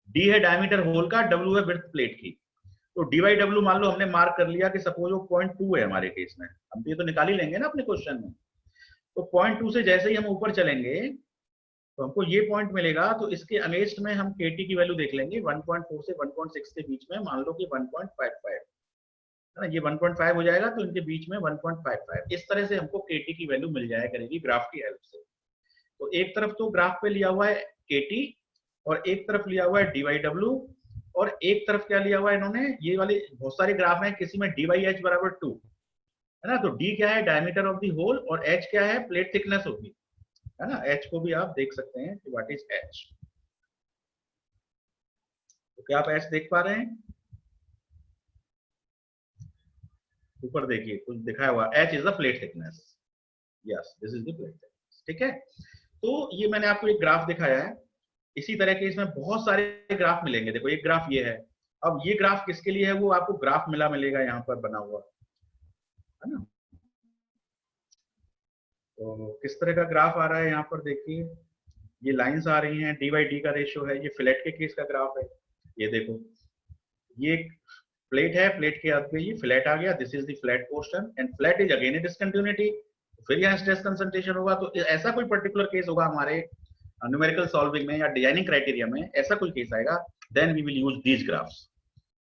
डी है डायमीटर होल का, डब्ल्यू है विड्थ प्लेट की। तो डी बाई डब्ल्यू मान लो हमने मार्क कर लिया कि सपोज वो 0.2 है हमारे केस में। हम तो ये तो निकाल ही लेंगे ना अपने क्वेश्चन में। तो 0.2 से जैसे ही हम ऊपर चलेंगे तो हमको ये पॉइंट मिलेगा। तो इसके अगेंस्ट में हम केटी की वैल्यू देख लेंगे। 1.4 से 1.6 के बीच में मान लो कि 1.55 है ना। ये 1.5 हो जाएगा, तो इनके बीच में 1.55। इस तरह से हमको केटी की वैल्यू मिल जाया करेगी ग्राफ की हेल्प से। तो एक तरफ तो ग्राफ पे लिया हुआ है केटी, और एक तरफ लिया हुआ है डी वाई डब्ल्यू, और एक तरफ क्या लिया हुआ है इन्होंने, ये वाले बहुत सारे ग्राफ हैं, किसी में डी वाई एच बराबर 2 है ना। तो डी क्या है, डायमीटर ऑफ द होल, और एच क्या है, प्लेट थिकनेस होगी, है ना। एच को भी आप देख सकते हैं कि व्हाट इज एच। तो क्या आप एच देख पा रहे हैं, ऊपर देखिए कुछ दिखाया हुआ, H is the plate thickness. Yes, this is the plate thickness, ठीक है। तो ये मैंने आपको एक ग्राफ दिखाया है। इसी तरह के इसमें बहुत सारे ग्राफ मिलेंगे। देखो एक ग्राफ ये है। अब ये ग्राफ किसके लिए है, वो आपको ग्राफ मिलेगा यहाँ पर बना हुआ, है ना। तो किस तरह का ग्राफ आ रहा है यहाँ पर देखिए, ये लाइंस आ रही हैं, डी बाई डी का रेशियो है। ये फ्लैट के केस का ग्राफ है। ये देखो, ये प्लेट है, प्लेट के हाथ पे ये फ्लैट आ गया, this is the flat portion, and flat is again A discontinuity. फिर यहाँ स्ट्रेस कंसंट्रेशन होगा। तो ऐसा कोई पर्टिकुलर केस होगा हमारे न्यूमेरिकल सॉल्विंग में या डिजाइनिंग क्राइटेरिया में, ऐसा कोई केस आएगा, then we will use these graphs.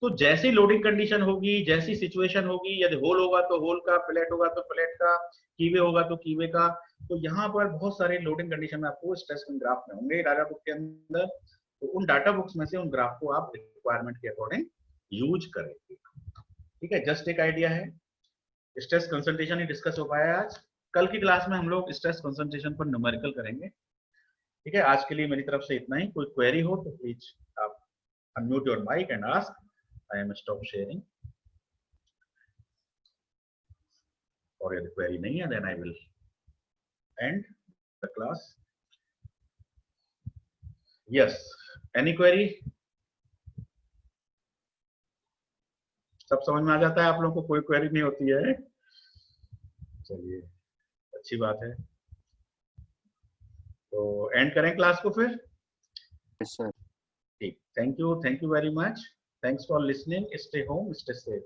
तो जैसी लोडिंग कंडीशन होगी, जैसी सिचुएशन होगी, यदि होल होगा तो होल का, फ्लैट होगा तो फ्लैट का, कीवे होगा तो कीवे का। तो यहाँ पर बहुत सारे लोडिंग कंडीशन में आपको स्ट्रेस ग्राफ में होंगे डाटा बुक के अंदर। तो उन डाटा बुक्स में से उन ग्राफ को आप रिक्वायरमेंट के अकॉर्डिंग यूज करेंगे, ठीक है। जस्ट एक आइडिया है। स्ट्रेस कंसंट्रेशन ही डिस्कस हो पाया आज। कल की क्लास में हम लोग स्ट्रेस कंसंट्रेशन पर न्यूमेरिकल करेंगे, ठीक है। आज के लिए मेरी तरफ से इतना ही। कोई क्वेरी हो तो प्लीज आप unmute your mic and ask. I am stop sharing. और यदि क्वेरी नहीं है, then I will end the class. Yes, any query? सब समझ में आ जाता है आप लोगों को, कोई क्वेरी नहीं होती है? चलिए, अच्छी बात है। तो एंड करें क्लास को फिर? Yes sir. ठीक, thank you very much. Thanks for listening. Stay home, stay safe.